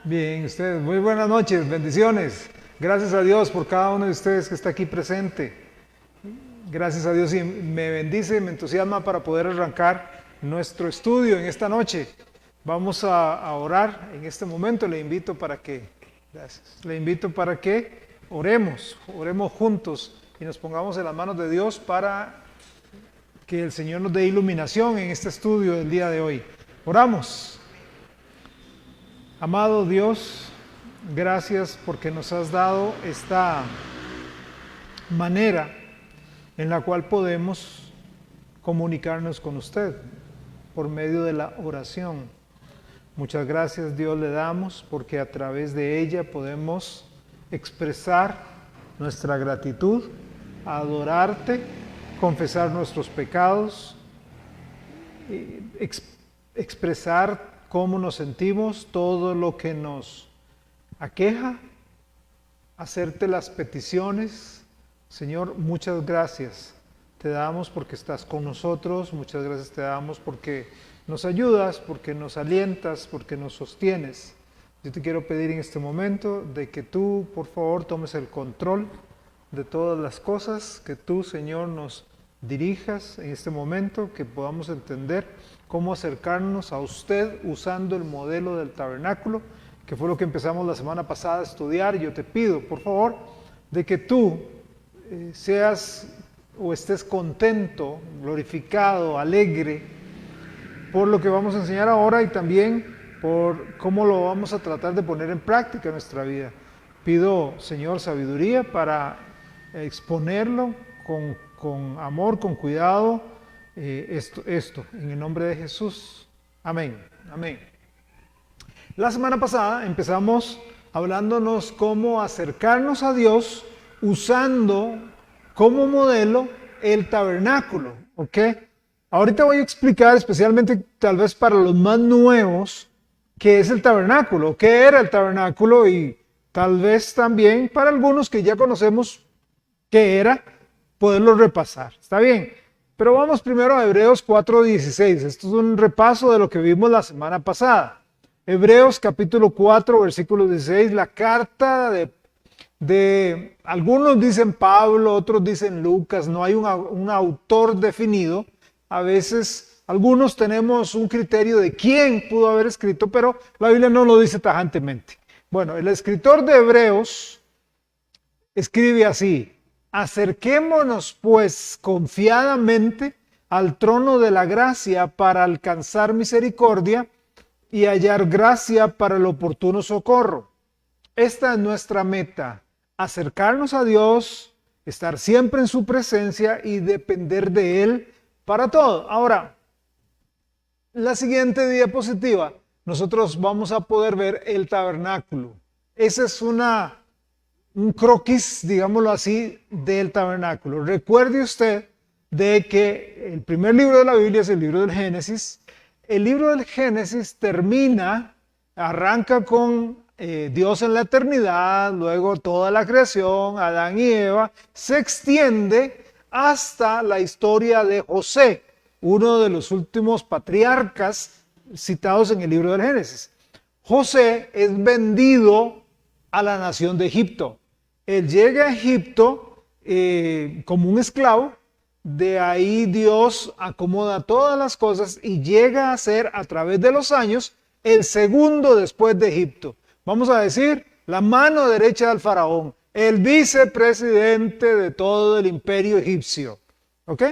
Bien, ustedes, muy buenas noches, bendiciones. Gracias a Dios por cada uno de ustedes que está aquí presente. Gracias a Dios y me bendice, me entusiasma para poder arrancar nuestro estudio en esta noche. Vamos a orar en este momento. Le invito para que oremos juntos y nos pongamos en las manos de Dios para que el Señor nos dé iluminación en este estudio del día de hoy. Oramos. Amado Dios, gracias porque nos has dado esta manera en la cual podemos comunicarnos con usted por medio de la oración. Muchas gracias, Dios, le damos porque a través de ella podemos expresar nuestra gratitud, adorarte, confesar nuestros pecados, expresar cómo nos sentimos, todo lo que nos aqueja, hacerte las peticiones. Señor, muchas gracias te damos porque estás con nosotros, muchas gracias te damos porque nos ayudas, porque nos alientas, porque nos sostienes. Yo te quiero pedir en este momento de que tú, por favor, tomes el control de todas las cosas, que tú, Señor, nos dirijas en este momento, que podamos entender cómo acercarnos a usted usando el modelo del tabernáculo, que fue lo que empezamos la semana pasada a estudiar. Yo te pido, por favor, de que tú seas o estés contento, glorificado, alegre por lo que vamos a enseñar ahora y también por cómo lo vamos a tratar de poner en práctica en nuestra vida. Pido, Señor, sabiduría para exponerlo con amor, con cuidado, esto, en el nombre de Jesús. Amén, amén. La semana pasada empezamos hablándonos cómo acercarnos a Dios usando como modelo el tabernáculo, ¿ok? Ahorita voy a explicar, especialmente tal vez para los más nuevos, qué es el tabernáculo, qué era el tabernáculo y tal vez también para algunos que ya conocemos qué era, poderlo repasar. ¿Está bien? Pero vamos primero a Hebreos 4:16. Esto es un repaso de lo que vimos la semana pasada. Hebreos capítulo 4, versículo 16, la carta de algunos dicen Pablo, otros dicen Lucas, no hay un autor definido. A veces algunos tenemos un criterio de quién pudo haber escrito, pero la Biblia no lo dice tajantemente. Bueno, el escritor de Hebreos escribe así: acerquémonos pues confiadamente al trono de la gracia para alcanzar misericordia y hallar gracia para el oportuno socorro. Esta es nuestra meta: acercarnos a Dios, estar siempre en su presencia y depender de Él para todo. Ahora, la siguiente diapositiva, nosotros vamos a poder ver el tabernáculo. Ese es un croquis, digámoslo así, del tabernáculo. Recuerde usted de que el primer libro de la Biblia es el libro del Génesis. El libro del Génesis arranca con Dios en la eternidad, luego toda la creación, Adán y Eva, se extiende hasta la historia de José, uno de los últimos patriarcas citados en el libro del Génesis. José es vendido a la nación de Egipto. Él llega a Egipto como un esclavo, de ahí Dios acomoda todas las cosas y llega a ser a través de los años el segundo después de Egipto. Vamos a decir, la mano derecha del faraón, el vicepresidente de todo el imperio egipcio. ¿Ok?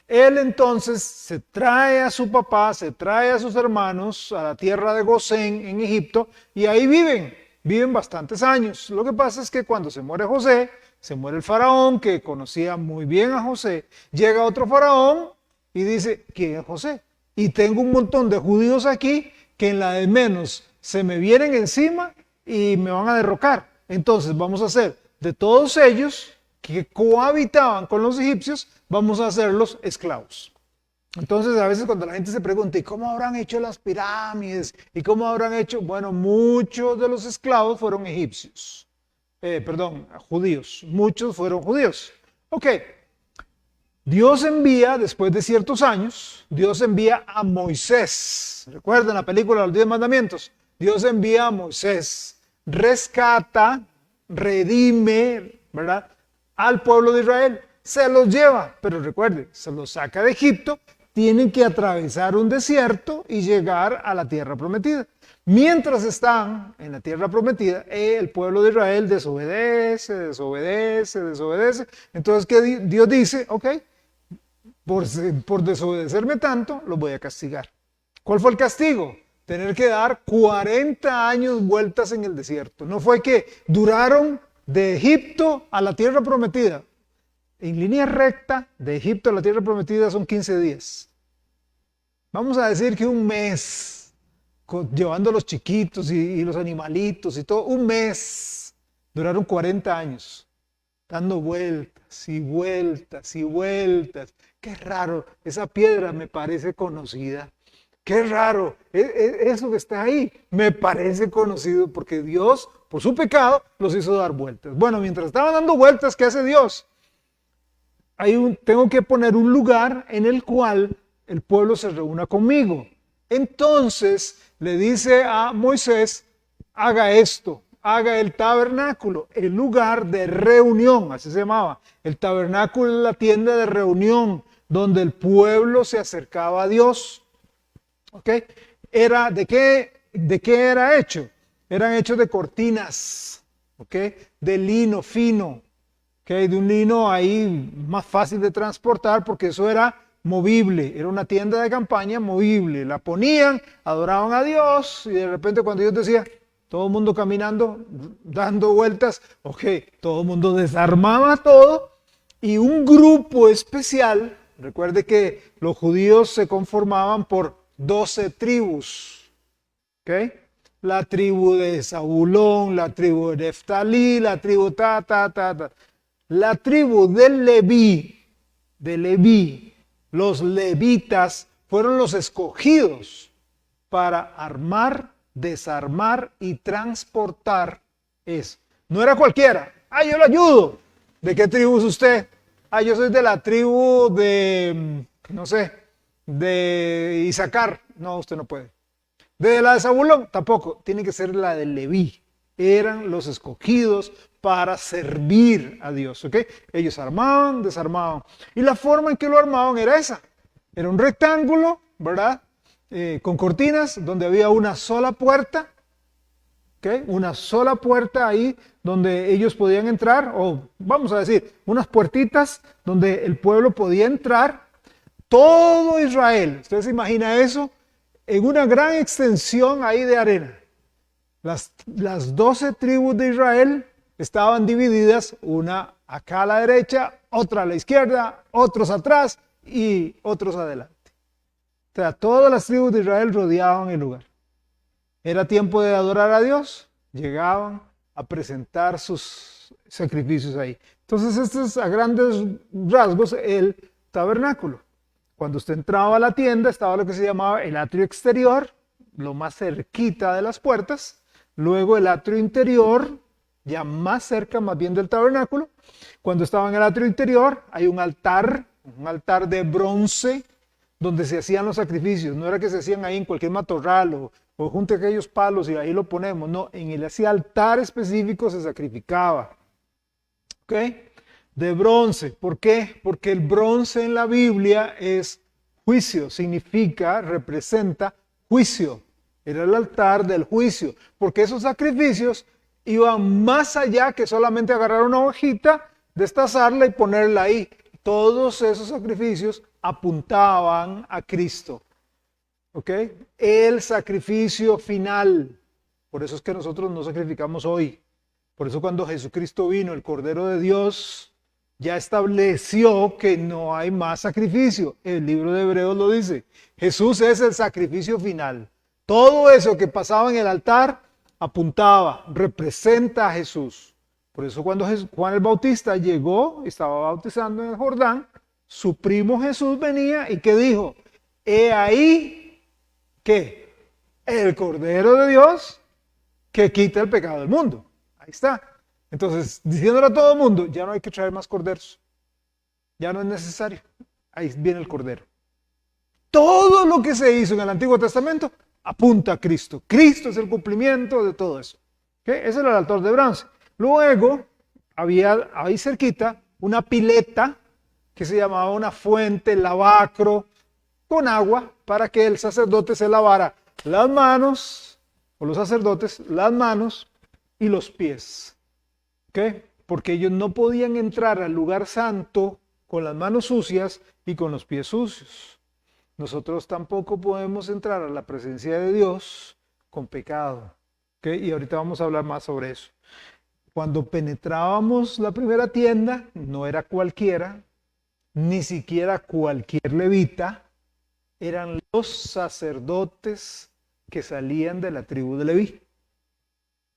Él entonces se trae a su papá, se trae a sus hermanos a la tierra de Gosén en Egipto y ahí viven bastantes años. Lo que pasa es que cuando se muere José, se muere el faraón que conocía muy bien a José, llega otro faraón y dice, ¿quién es José? Y tengo un montón de judíos aquí que en la de menos se me vienen encima y me van a derrocar. Entonces vamos a hacer de todos ellos que cohabitaban con los egipcios, vamos a hacerlos esclavos. Entonces a veces cuando la gente se pregunta, ¿y cómo habrán hecho las pirámides? ¿Y cómo habrán hecho? Bueno, muchos de los esclavos fueron judíos. Muchos fueron judíos. Ok, Dios envía, después de ciertos años, Dios envía a Moisés. ¿Recuerdan la película Los 10 Mandamientos? Dios envía a Moisés, rescata, redime, ¿verdad?, al pueblo de Israel. Se los lleva, pero recuerde, se los saca de Egipto, tienen que atravesar un desierto y llegar a la tierra prometida. Mientras están en la tierra prometida, el pueblo de Israel desobedece. Entonces, ¿qué Dios dice? Ok, por desobedecerme tanto, los voy a castigar. ¿Cuál fue el castigo? Tener que dar 40 años vueltas en el desierto. No fue que duraron de Egipto a la tierra prometida. En línea recta, de Egipto a la tierra prometida son 15 días. Vamos a decir que un mes, llevando a los chiquitos y los animalitos y todo, un mes. Duraron 40 años, dando vueltas y vueltas y vueltas. Qué raro, esa piedra me parece conocida. Qué raro, eso que está ahí me parece conocido porque Dios, por su pecado, los hizo dar vueltas. Bueno, mientras estaban dando vueltas, ¿qué hace Dios? Tengo que poner un lugar en el cual el pueblo se reúna conmigo. Entonces le dice a Moisés, haga esto, haga el tabernáculo, el lugar de reunión, así se llamaba. El tabernáculo es la tienda de reunión donde el pueblo se acercaba a Dios. ¿Ok? ¿De qué era hecho? Eran hechos de cortinas, ¿ok? De lino fino, ¿ok? De un lino ahí más fácil de transportar porque eso era movible, era una tienda de campaña movible. La ponían, adoraban a Dios y de repente cuando Dios decía, todo el mundo caminando, dando vueltas, ok, todo el mundo desarmaba todo y un grupo especial, recuerde que los judíos se conformaban por 12 tribus, ¿ok? La tribu de Zabulón, la tribu de Neftalí, la tribu La tribu de Leví, los levitas fueron los escogidos para armar, desarmar y transportar eso. No era cualquiera. Yo le ayudo. ¿De qué tribu es usted? Yo soy de la tribu de, no sé, de Isaacar. No, usted no puede. De la de Zabulón, tampoco. Tiene que ser la de Leví. Eran los escogidos para servir a Dios, ¿ok? Ellos armaban, desarmaban. Y la forma en que lo armaban era esa. Era un rectángulo, ¿verdad? Con cortinas, donde había una sola puerta, ¿ok? Una sola puerta ahí donde ellos podían entrar, o vamos a decir, unas puertitas donde el pueblo podía entrar. Todo Israel, ¿usted se imagina eso? En una gran extensión ahí de arena. Las 12 tribus de Israel estaban divididas, una acá a la derecha, otra a la izquierda, otros atrás y otros adelante. O sea, todas las tribus de Israel rodeaban el lugar. Era tiempo de adorar a Dios, llegaban a presentar sus sacrificios ahí. Entonces, este es a grandes rasgos el tabernáculo. Cuando usted entraba a la tienda, estaba lo que se llamaba el atrio exterior, lo más cerquita de las puertas. Luego el atrio interior, ya más cerca, más bien del tabernáculo. Cuando estaba en el atrio interior, hay un altar de bronce, donde se hacían los sacrificios. No era que se hacían ahí en cualquier matorral o junto a aquellos palos y ahí lo ponemos. No, en ese altar específico se sacrificaba. ¿Ok? De bronce. ¿Por qué? Porque el bronce en la Biblia es juicio, representa juicio. Era el altar del juicio, porque esos sacrificios iban más allá que solamente agarrar una hojita, destazarla y ponerla ahí. Todos esos sacrificios apuntaban a Cristo. ¿Ok? El sacrificio final. Por eso es que nosotros no sacrificamos hoy. Por eso cuando Jesucristo vino, el Cordero de Dios, ya estableció que no hay más sacrificio. El libro de Hebreos lo dice. Jesús es el sacrificio final. Todo eso que pasaba en el altar apuntaba, representa a Jesús. Por eso cuando Juan el Bautista llegó, estaba bautizando en el Jordán, su primo Jesús venía y ¿qué dijo? He ahí, ¿qué? El Cordero de Dios que quita el pecado del mundo. Ahí está. Entonces, diciéndole a todo el mundo, ya no hay que traer más corderos. Ya no es necesario. Ahí viene el cordero. Todo lo que se hizo en el Antiguo Testamento apunta a Cristo. Cristo es el cumplimiento de todo eso. ¿Okay? Ese era el altar de bronce. Luego había ahí cerquita una pileta que se llamaba una fuente, lavacro, con agua para que el sacerdote se lavara las manos, o los sacerdotes, las manos y los pies. ¿Okay? Porque ellos no podían entrar al lugar santo con las manos sucias y con los pies sucios. Nosotros tampoco podemos entrar a la presencia de Dios con pecado. ¿Okay? Y ahorita vamos a hablar más sobre eso. Cuando penetrábamos la primera tienda, no era cualquiera, ni siquiera cualquier levita, eran los sacerdotes que salían de la tribu de Leví.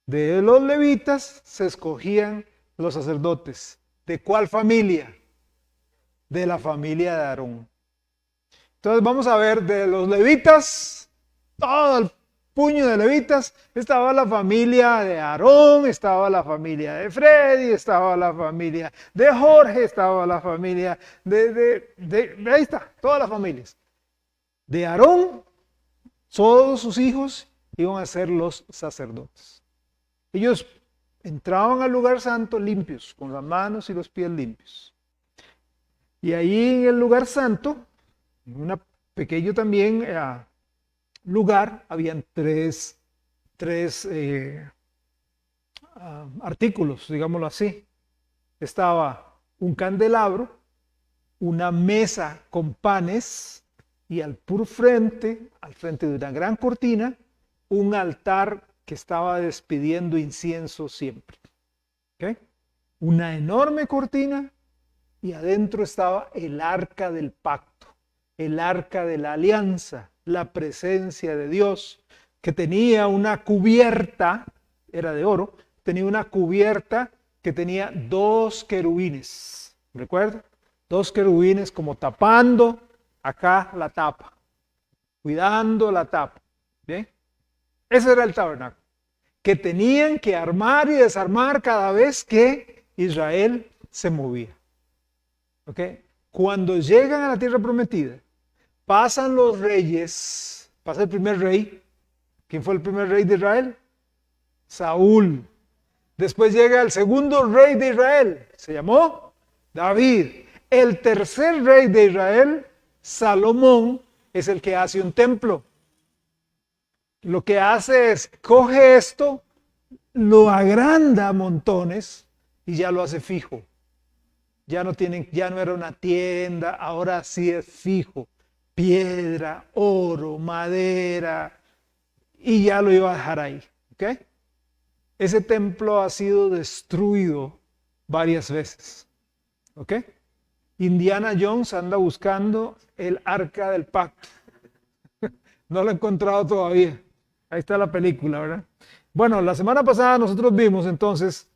De los levitas se escogían los sacerdotes. ¿De cuál familia? De la familia de Aarón. Entonces vamos a ver de los levitas, todo el puño de levitas, estaba la familia de Aarón, estaba la familia de Freddy, estaba la familia de Jorge, estaba la familia ahí está, todas las familias. De Aarón, todos sus hijos iban a ser los sacerdotes. Ellos entraban al lugar santo limpios, con las manos y los pies limpios. Y ahí en el lugar santo, en un pequeño también lugar, habían tres artículos, digámoslo así. Estaba un candelabro, una mesa con panes y al puro frente, al frente de una gran cortina, un altar que estaba despidiendo incienso siempre. ¿Okay? Una enorme cortina y adentro estaba el arca del pacto, el arca de la alianza, la presencia de Dios, que tenía una cubierta, era de oro, tenía una cubierta que tenía 2 querubines, ¿recuerda? 2 querubines como tapando acá la tapa, cuidando la tapa, ¿bien? Ese era el tabernáculo, que tenían que armar y desarmar cada vez que Israel se movía. ¿Okay? Cuando llegan a la tierra prometida, pasan los reyes, pasa el primer rey. ¿Quién fue el primer rey de Israel? Saúl. Después llega el segundo rey de Israel, se llamó David. El tercer rey de Israel, Salomón, es el que hace un templo. Lo que hace es, coge esto, lo agranda a montones y ya lo hace fijo. Ya no era una tienda, ahora sí es fijo. Piedra, oro, madera, y ya lo iba a dejar ahí. ¿Okay? Ese templo ha sido destruido varias veces. ¿Ok? Indiana Jones anda buscando el arca del pacto. No lo he encontrado todavía. Ahí está la película, ¿verdad? Bueno, la semana pasada nosotros vimos entonces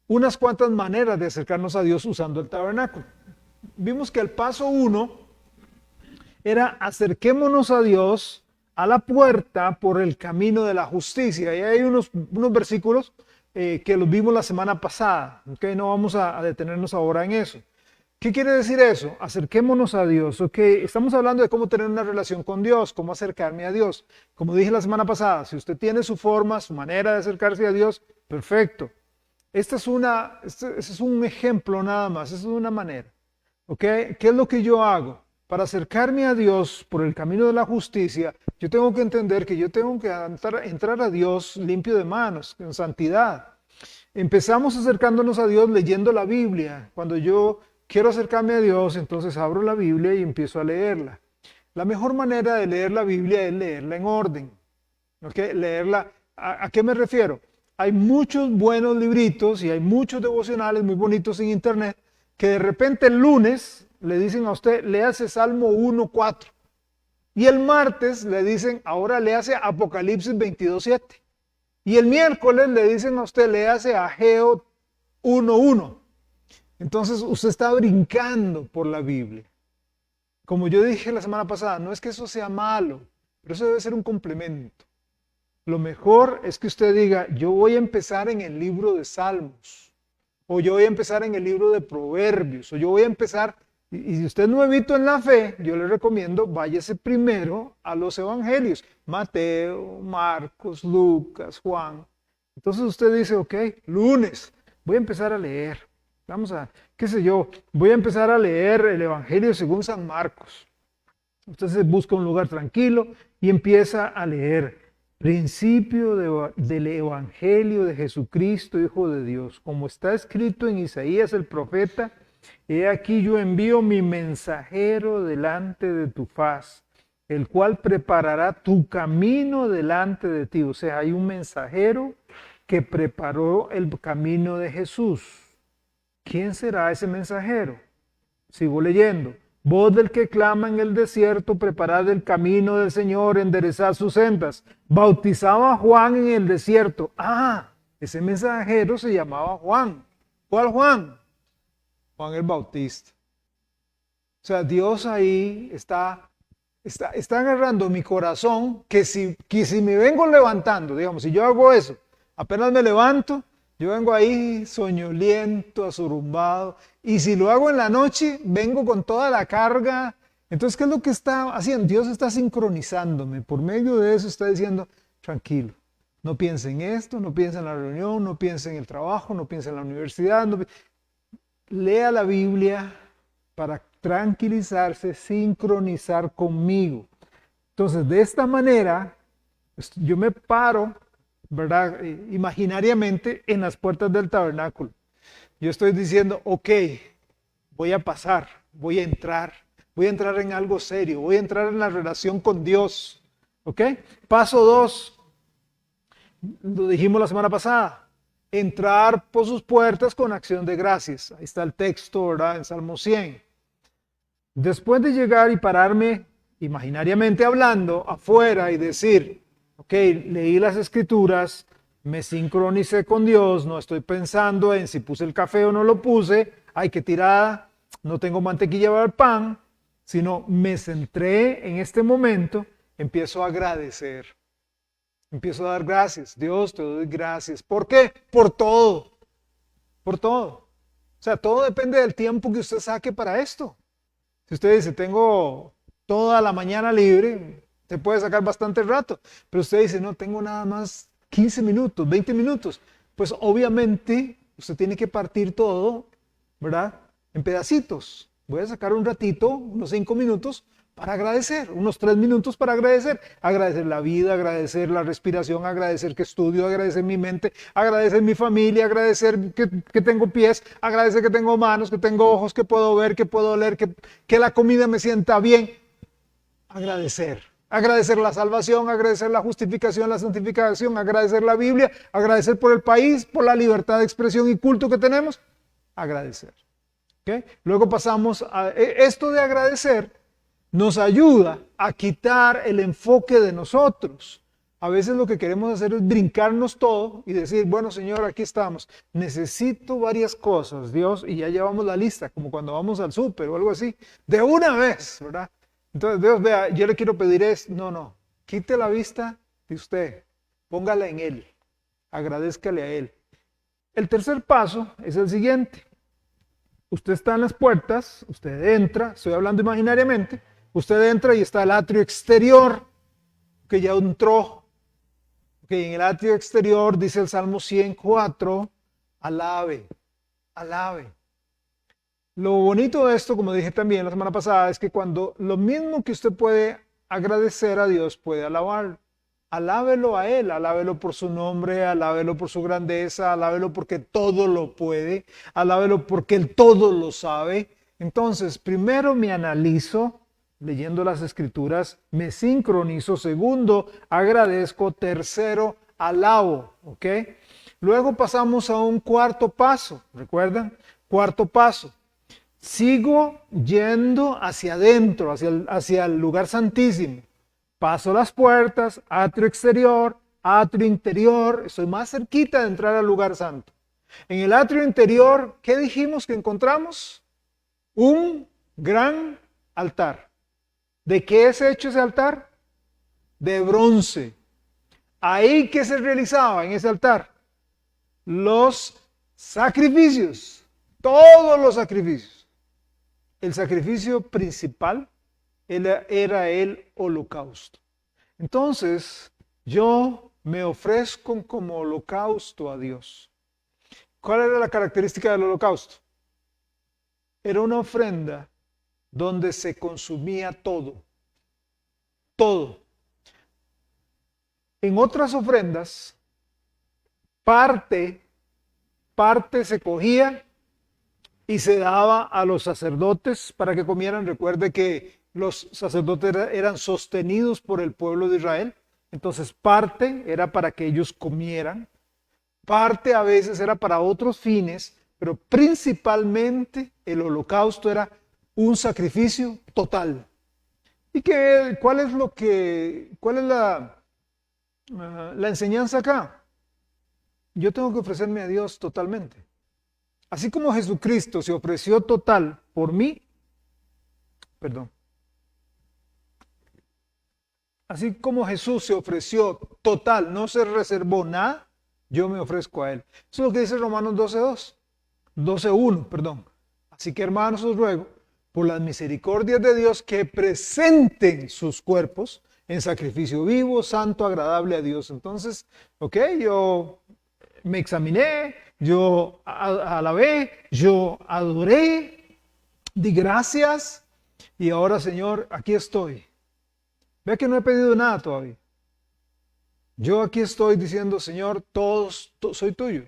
unas cuantas maneras de acercarnos a Dios usando el tabernáculo. Vimos que el paso 1 era acerquémonos a Dios a la puerta por el camino de la justicia. Y hay unos versículos que los vimos la semana pasada. ¿Okay? No vamos a detenernos ahora en eso. ¿Qué quiere decir eso? Acerquémonos a Dios. ¿Okay? Estamos hablando de cómo tener una relación con Dios, cómo acercarme a Dios. Como dije la semana pasada, si usted tiene su forma, su manera de acercarse a Dios, perfecto. Este es un ejemplo nada más, esta es una manera. ¿Okay? ¿Qué es lo que yo hago? Para acercarme a Dios por el camino de la justicia, yo tengo que entender que yo tengo que entrar a Dios limpio de manos, en santidad. Empezamos acercándonos a Dios leyendo la Biblia. Cuando yo quiero acercarme a Dios, entonces abro la Biblia y empiezo a leerla. La mejor manera de leer la Biblia es leerla en orden. ¿Okay? Leerla, ¿a qué me refiero? Hay muchos buenos libritos y hay muchos devocionales muy bonitos en internet que de repente el lunes le dicen a usted, léase Salmo 1:4. Y el martes le dicen, ahora léase Apocalipsis 22:7. Y el miércoles le dicen a usted, léase Ageo 1:1. Entonces usted está brincando por la Biblia. Como yo dije la semana pasada, no es que eso sea malo, pero eso debe ser un complemento. Lo mejor es que usted diga, yo voy a empezar en el libro de Salmos, o yo voy a empezar en el libro de Proverbios, o yo voy a empezar Y si usted es nuevito en la fe, yo le recomiendo, váyase primero a los evangelios, Mateo, Marcos, Lucas, Juan. Entonces usted dice, ok, lunes, voy a empezar a leer. Vamos a, qué sé yo, voy a empezar a leer el evangelio según San Marcos. Entonces busca un lugar tranquilo y empieza a leer. Principio del evangelio de Jesucristo, Hijo de Dios, como está escrito en Isaías el profeta. He aquí yo envío mi mensajero delante de tu faz, el cual preparará tu camino delante de ti. O sea, hay un mensajero que preparó el camino de Jesús. ¿Quién será ese mensajero? Sigo leyendo. Voz del que clama en el desierto, preparad el camino del Señor, enderezad sus sendas. Bautizaba a Juan en el desierto. Ah, ese mensajero se llamaba Juan. ¿Cuál Juan? Juan el Bautista. O sea, Dios ahí está agarrando mi corazón, que si me vengo levantando, digamos, si yo hago eso, apenas me levanto, yo vengo ahí soñoliento, asurumbado, y si lo hago en la noche, vengo con toda la carga. Entonces, ¿qué es lo que está haciendo? Dios está sincronizándome, por medio de eso está diciendo, tranquilo, no piense en esto, no piense en la reunión, no piense en el trabajo, no piense en la universidad, lea la Biblia para tranquilizarse, sincronizar conmigo. Entonces, de esta manera, yo me paro, ¿verdad? Imaginariamente en las puertas del tabernáculo. Yo estoy diciendo, ok, voy a pasar, voy a entrar en algo serio, voy a entrar en la relación con Dios. ¿Ok? Paso 2, lo dijimos la semana pasada. Entrar por sus puertas con acción de gracias. Ahí está el texto, ¿verdad? En Salmo 100. Después de llegar y pararme imaginariamente hablando afuera y decir, ok, leí las escrituras, me sincronicé con Dios, no estoy pensando en si puse el café o no lo puse, ay, qué tirada, no tengo mantequilla para el pan, sino me centré en este momento, empiezo a agradecer. Empiezo a dar gracias. Dios, te doy gracias. ¿Por qué? Por todo. Por todo. O sea, todo depende del tiempo que usted saque para esto. Si usted dice, tengo toda la mañana libre, te puede sacar bastante rato. Pero usted dice, no, tengo nada más 15 minutos, 20 minutos. Pues obviamente usted tiene que partir todo, ¿verdad? En pedacitos. Voy a sacar un ratito, unos 5 minutos, para agradecer, unos 3 minutos para agradecer. Agradecer la vida, agradecer la respiración, agradecer que estudio, agradecer mi mente, agradecer mi familia, agradecer que tengo pies, agradecer que tengo manos, que tengo ojos, que puedo ver, que puedo leer, que la comida me sienta bien. Agradecer. Agradecer la salvación, agradecer la justificación, la santificación, agradecer la Biblia, agradecer por el país, por la libertad de expresión y culto que tenemos. Agradecer. ¿Okay? Luego pasamos a esto de agradecer. Nos ayuda a quitar el enfoque de nosotros. A veces lo que queremos hacer es brincarnos todo y decir, bueno, Señor, aquí estamos. Necesito varias cosas, Dios, y ya llevamos la lista, como cuando vamos al súper o algo así, de una vez, ¿verdad? Entonces, Dios, vea, yo le quiero pedir esto. No, quite la vista de usted, póngala en Él, agradézcale a Él. El tercer paso es el siguiente. Usted está en las puertas, usted entra, estoy hablando imaginariamente, usted entra y está el atrio exterior, que ya entró. Que en el atrio exterior dice el Salmo 104, alabe, alabe. Lo bonito de esto, como dije también la semana pasada, es que cuando lo mismo que usted puede agradecer a Dios, puede alabar. Alábelo a Él, alábelo por su nombre, alábelo por su grandeza, alábelo porque todo lo puede, alábelo porque Él todo lo sabe. Entonces, primero me analizo leyendo las escrituras, me sincronizo. Segundo, agradezco. Tercero, alabo. ¿Ok? Luego pasamos a un cuarto paso. ¿Recuerdan? Cuarto paso. Sigo yendo hacia adentro, hacia el lugar santísimo. Paso las puertas, atrio exterior, atrio interior. Estoy más cerquita de entrar al lugar santo. En el atrio interior, ¿qué dijimos que encontramos? Un gran altar. ¿De qué es hecho ese altar? De bronce. ¿Ahí qué se realizaba en ese altar? Los sacrificios. Todos los sacrificios. el sacrificio principal era el holocausto. Entonces, yo me ofrezco como holocausto a Dios. ¿Cuál era la característica del holocausto? Era una ofrenda donde se consumía todo. Todo. En otras ofrendas, parte se cogía y se daba a los sacerdotes para que comieran. Recuerde que los sacerdotes eran sostenidos por el pueblo de Israel. Entonces parte era para que ellos comieran. Parte a veces era para otros fines, pero principalmente el holocausto era un sacrificio total. ¿Y cuál es la enseñanza acá? Yo tengo que ofrecerme a Dios totalmente. Así como Jesucristo se ofreció total por mí, perdón. Así como Jesús se ofreció total, no se reservó nada, yo me ofrezco a Él. Eso es lo que dice Romanos 12:1, perdón. Así que, hermanos, os ruego, por las misericordias de Dios, que presenten sus cuerpos en sacrificio vivo, santo, agradable a Dios. Entonces, yo me examiné, yo alabé, yo adoré, di gracias, y ahora, Señor, aquí estoy. Ve que no he pedido nada todavía. Yo aquí estoy diciendo, Señor, soy tuyo.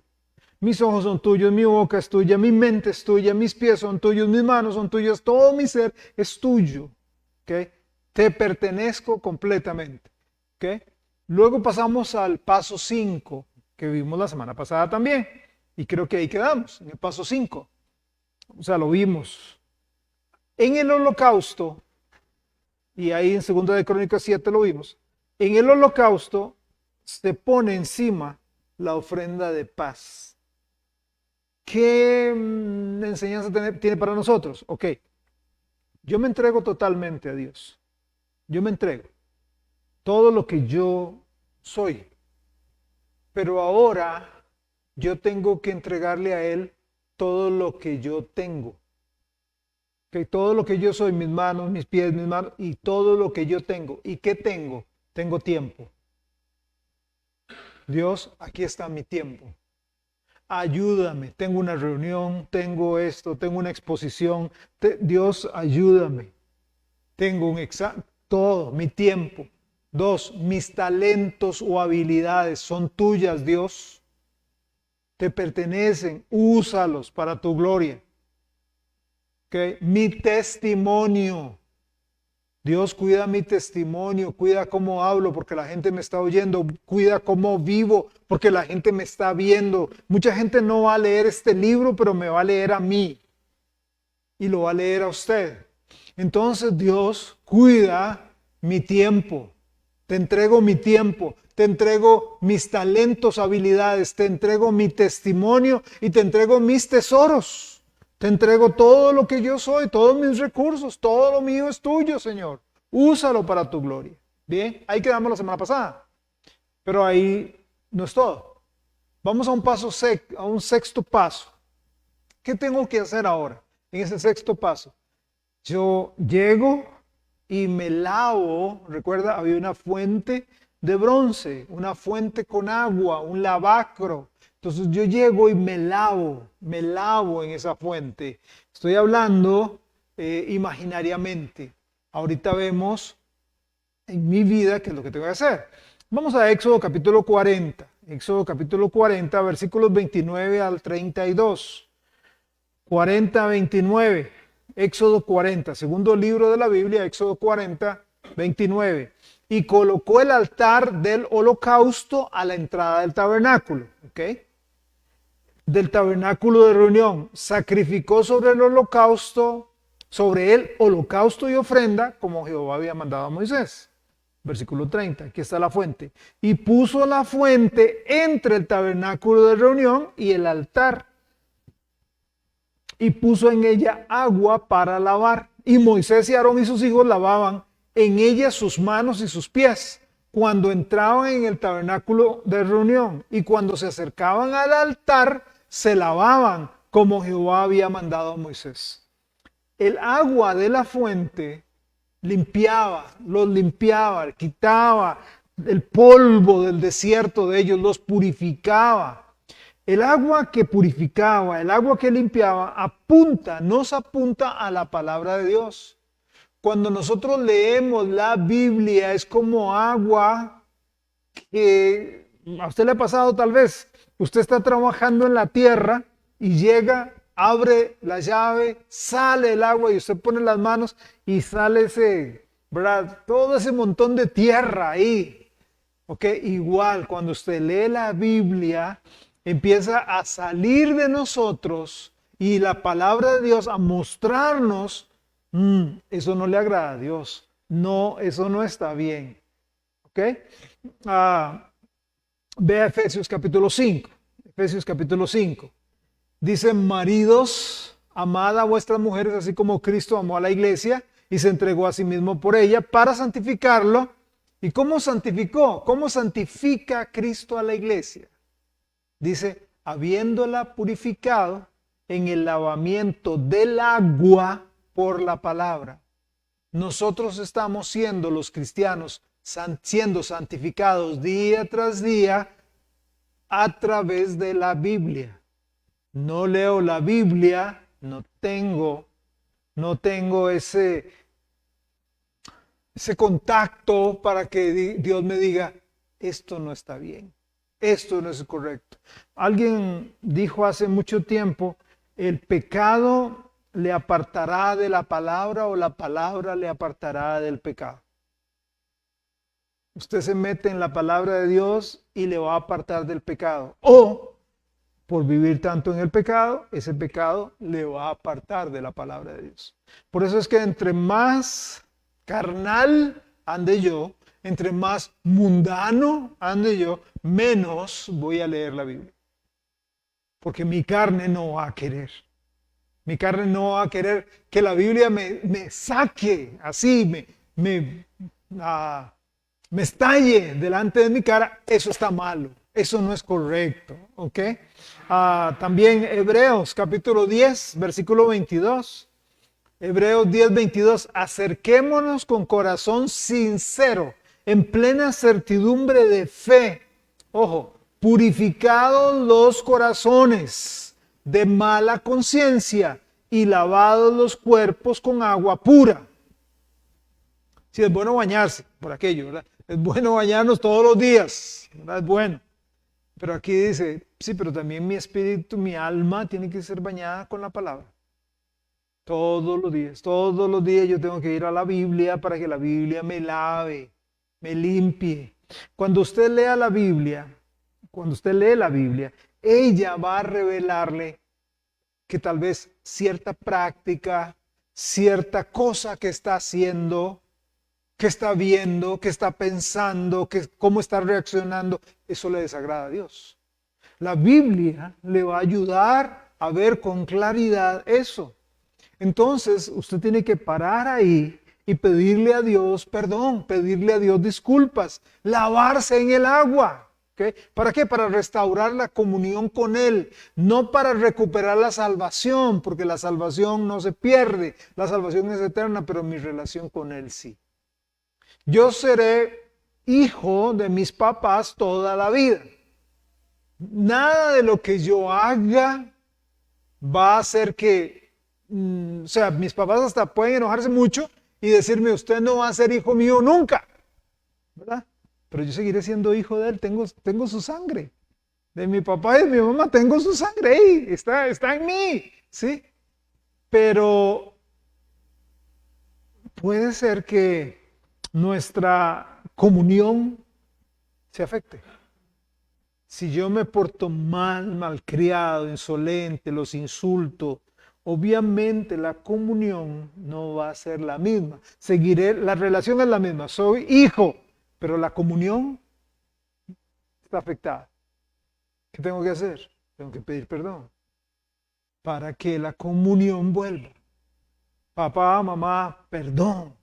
Mis ojos son tuyos, mi boca es tuya, mi mente es tuya, mis pies son tuyos, mis manos son tuyas, todo mi ser es tuyo. ¿Okay? Te pertenezco completamente. ¿Okay? Luego pasamos al paso 5, que vimos la semana pasada también. Y creo que ahí quedamos, en el paso 5. O sea, lo vimos. En el holocausto, y ahí en 2 de Crónicas 7 lo vimos, en el holocausto se pone encima la ofrenda de paz. ¿Qué enseñanza tiene para nosotros? Ok, yo me entrego totalmente a Dios. Yo me entrego. Todo lo que yo soy. Pero ahora yo tengo que entregarle a Él todo lo que yo tengo. Okay, todo lo que yo soy, mis manos, mis pies, mis manos, y todo lo que yo tengo. ¿Y qué tengo? Tengo tiempo. Dios, aquí está mi tiempo. Ayúdame, tengo una reunión, tengo esto, tengo una exposición. Dios, ayúdame. Tengo un examen, todo, mi tiempo. 2, mis talentos o habilidades son tuyas, Dios. Te pertenecen, úsalos para tu gloria. Okay. Mi testimonio. Dios, cuida mi testimonio, cuida cómo hablo porque la gente me está oyendo, cuida cómo vivo porque la gente me está viendo. Mucha gente no va a leer este libro, pero me va a leer a mí y lo va a leer a usted. Entonces, Dios, cuida mi tiempo. Te entrego mi tiempo, te entrego mis talentos, habilidades, te entrego mi testimonio y te entrego mis tesoros. Te entrego todo lo que yo soy, todos mis recursos, todo lo mío es tuyo, Señor. Úsalo para tu gloria. Bien, ahí quedamos la semana pasada. Pero ahí no es todo. Vamos a un sexto paso. ¿Qué tengo que hacer ahora en ese sexto paso? Yo llego y me lavo. Recuerda, había una fuente de bronce, una fuente con agua, un lavacro. Entonces yo llego y me lavo en esa fuente. Estoy hablando imaginariamente. Ahorita vemos en mi vida qué es lo que tengo que hacer. Vamos a Éxodo capítulo 40. Éxodo capítulo 40, versículos 29 al 32. 40, 29. Éxodo 40, segundo libro de la Biblia, Éxodo 40, 29. Y colocó el altar del holocausto a la entrada del tabernáculo. ¿Ok? Del tabernáculo de reunión, sacrificó sobre el holocausto, sobre él holocausto y ofrenda, como Jehová había mandado a Moisés. Versículo 30, aquí está la fuente. Y puso la fuente entre el tabernáculo de reunión y el altar. Y puso en ella agua para lavar. Y Moisés y Aarón y sus hijos lavaban en ella sus manos y sus pies cuando entraban en el tabernáculo de reunión. Y cuando se acercaban al altar, se lavaban como Jehová había mandado a Moisés. el agua de la fuente los limpiaba, quitaba el polvo del desierto de ellos, los purificaba. El agua que purificaba, el agua que limpiaba, nos apunta a la palabra de Dios. Cuando nosotros leemos la Biblia, es como agua que a usted le ha pasado tal vez. Usted está trabajando en la tierra y llega, abre la llave, sale el agua y usted pone las manos y sale ¿verdad? Todo ese montón de tierra ahí. ¿Ok? Igual, cuando usted lee la Biblia, empieza a salir de nosotros y la palabra de Dios a mostrarnos, eso no le agrada a Dios. No, eso no está bien. ¿Ok? Ve a Efesios capítulo 5. Efesios capítulo 5. Dice, maridos, amad a vuestras mujeres, así como Cristo amó a la iglesia y se entregó a sí mismo por ella para santificarlo. ¿Y cómo santificó? ¿Cómo santifica Cristo a la iglesia? Dice, habiéndola purificado en el lavamiento del agua por la palabra. Nosotros estamos siendo los cristianos, siendo santificados día tras día a través de la Biblia. No leo la Biblia, no tengo ese contacto para que Dios me diga, esto no está bien, esto no es correcto. Alguien dijo hace mucho tiempo, el pecado le apartará de la palabra o la palabra le apartará del pecado. Usted se mete en la palabra de Dios y le va a apartar del pecado. O por vivir tanto en el pecado, ese pecado le va a apartar de la palabra de Dios. Por eso es que entre más carnal ande yo, entre más mundano ande yo, menos voy a leer la Biblia. Porque mi carne no va a querer. Mi carne no va a querer que la Biblia me saque así, me estalle delante de mi cara. Eso está malo. Eso no es correcto. ¿Ok? También Hebreos capítulo 10, versículo 22. Hebreos 10, 22. Acerquémonos con corazón sincero, en plena certidumbre de fe. Ojo, purificados los corazones de mala conciencia y lavados los cuerpos con agua pura. Sí, es bueno bañarse por aquello, ¿verdad? Es bueno bañarnos todos los días, ¿verdad? Es bueno. Pero aquí dice, sí, pero también mi espíritu, mi alma tiene que ser bañada con la palabra. Todos los días yo tengo que ir a la Biblia para que la Biblia me lave, me limpie. Cuando usted lea la Biblia, cuando usted lee la Biblia, ella va a revelarle que tal vez cierta práctica, cierta cosa que está haciendo, que está viendo, que está pensando, cómo está reaccionando, eso le desagrada a Dios. La Biblia le va a ayudar a ver con claridad eso. Entonces, usted tiene que parar ahí y pedirle a Dios perdón, pedirle a Dios disculpas, lavarse en el agua. ¿Okay? ¿Para qué? Para restaurar la comunión con Él, no para recuperar la salvación, porque la salvación no se pierde, la salvación es eterna, pero mi relación con Él sí. Yo seré hijo de mis papás toda la vida. Nada de lo que yo haga va a hacer que, o sea, mis papás hasta pueden enojarse mucho y decirme, usted no va a ser hijo mío nunca, ¿verdad? Pero yo seguiré siendo hijo de él, tengo su sangre. De mi papá y de mi mamá tengo su sangre ahí, está en mí, ¿sí? Pero puede ser que nuestra comunión se afecte. Si yo me porto malcriado, insolente, los insulto, obviamente la comunión no va a ser la misma. La relación es la misma, soy hijo, pero la comunión está afectada. ¿Qué tengo que hacer? Tengo que pedir perdón para que la comunión vuelva. Papá, mamá, perdón.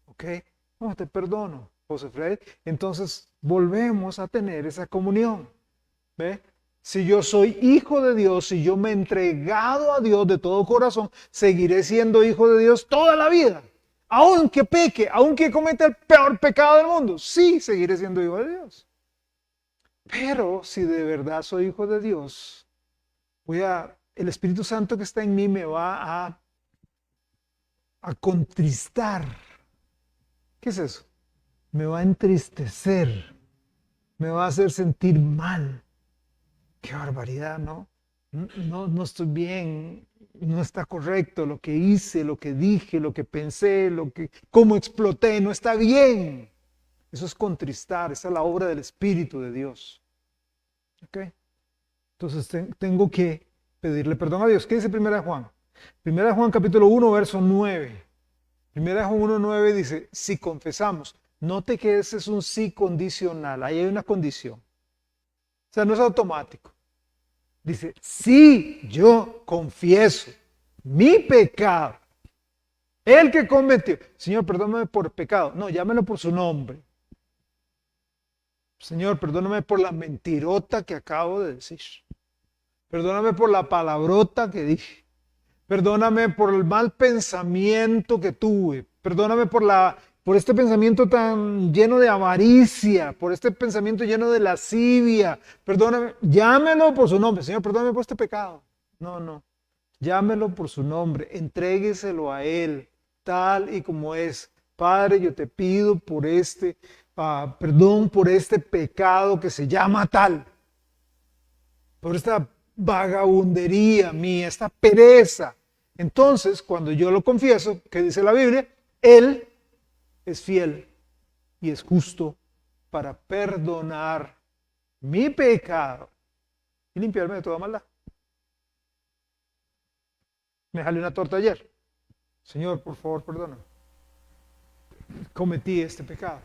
¿Ok? No, te perdono, José Fred. Entonces volvemos a tener esa comunión. ¿Ve? Si yo soy hijo de Dios, si yo me he entregado a Dios de todo corazón, seguiré siendo hijo de Dios toda la vida. Aunque peque, aunque cometa el peor pecado del mundo, sí, seguiré siendo hijo de Dios. Pero si de verdad soy hijo de Dios, el Espíritu Santo que está en mí me va a contristar. ¿Qué es eso? Me va a entristecer, me va a hacer sentir mal. Qué barbaridad, ¿no? No estoy bien, no está correcto lo que hice, lo que dije, lo que pensé, cómo exploté, no está bien. Eso es contristar, esa es la obra del Espíritu de Dios. ¿Ok? Entonces tengo que pedirle perdón a Dios. ¿Qué dice 1 Juan? 1 Juan capítulo 1, verso 9. 1 Juan 1, 9 dice, si confesamos, note que ese es un sí condicional, ahí hay una condición. O sea, no es automático. Dice, si yo confieso mi pecado, el que cometió, Señor, perdóname por pecado. No, llámelo por su nombre. Señor, perdóname por la mentirota que acabo de decir. Perdóname por la palabrota que dije. Perdóname por el mal pensamiento que tuve. Perdóname por este pensamiento tan lleno de avaricia, por este pensamiento lleno de lascivia. Perdóname, llámelo por su nombre. Señor, perdóname por este pecado. No. Llámelo por su nombre. Entrégueselo a Él, tal y como es. Padre, yo te pido por perdón por este pecado que se llama tal. Por esta vagabundería mía, esta pereza. Entonces, cuando yo lo confieso, ¿qué dice la Biblia? Él es fiel y es justo para perdonar mi pecado y limpiarme de toda maldad. Me jalé una torta ayer. Señor, por favor, perdóname. Cometí este pecado.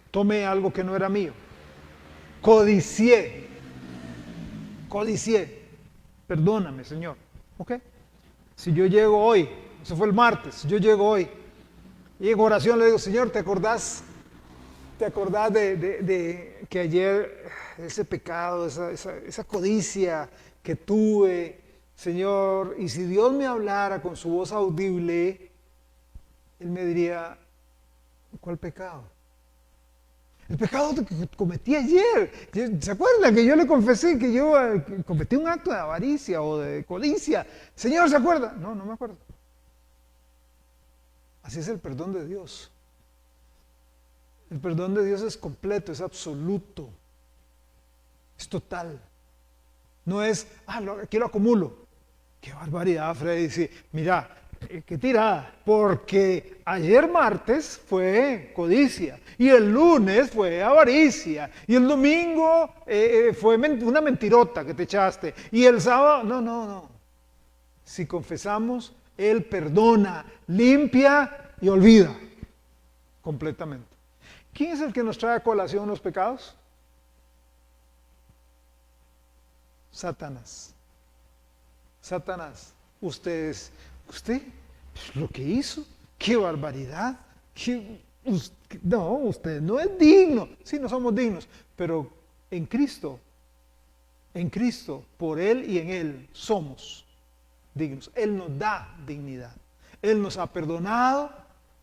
Tomé algo que no era mío. Codicié. Perdóname, Señor. ¿Ok? Si yo llego hoy, eso fue el martes, si yo llego hoy y en oración le digo, Señor, ¿te acordás de que ayer ese pecado, esa codicia que tuve, Señor? Y si Dios me hablara con su voz audible, Él me diría, ¿cuál pecado? El pecado que cometí ayer. ¿Se acuerdan que yo le confesé que yo cometí un acto de avaricia o de codicia? Señor, ¿se acuerda? No me acuerdo. Así es el perdón de Dios. El perdón de Dios es completo, es absoluto, es total. No es, aquí lo acumulo. Qué barbaridad, Freddy. Dice, mira, qué tirada, porque ayer martes fue codicia y el lunes fue avaricia y el domingo fue una mentirota que te echaste y el sábado, no. Si confesamos, Él perdona, limpia y olvida completamente. ¿Quién es el que nos trae a colación los pecados? Satanás. Usted, lo que hizo, qué barbaridad, usted no es digno. Sí, no somos dignos, pero en Cristo, por Él y en Él somos dignos. Él nos da dignidad. Él nos ha perdonado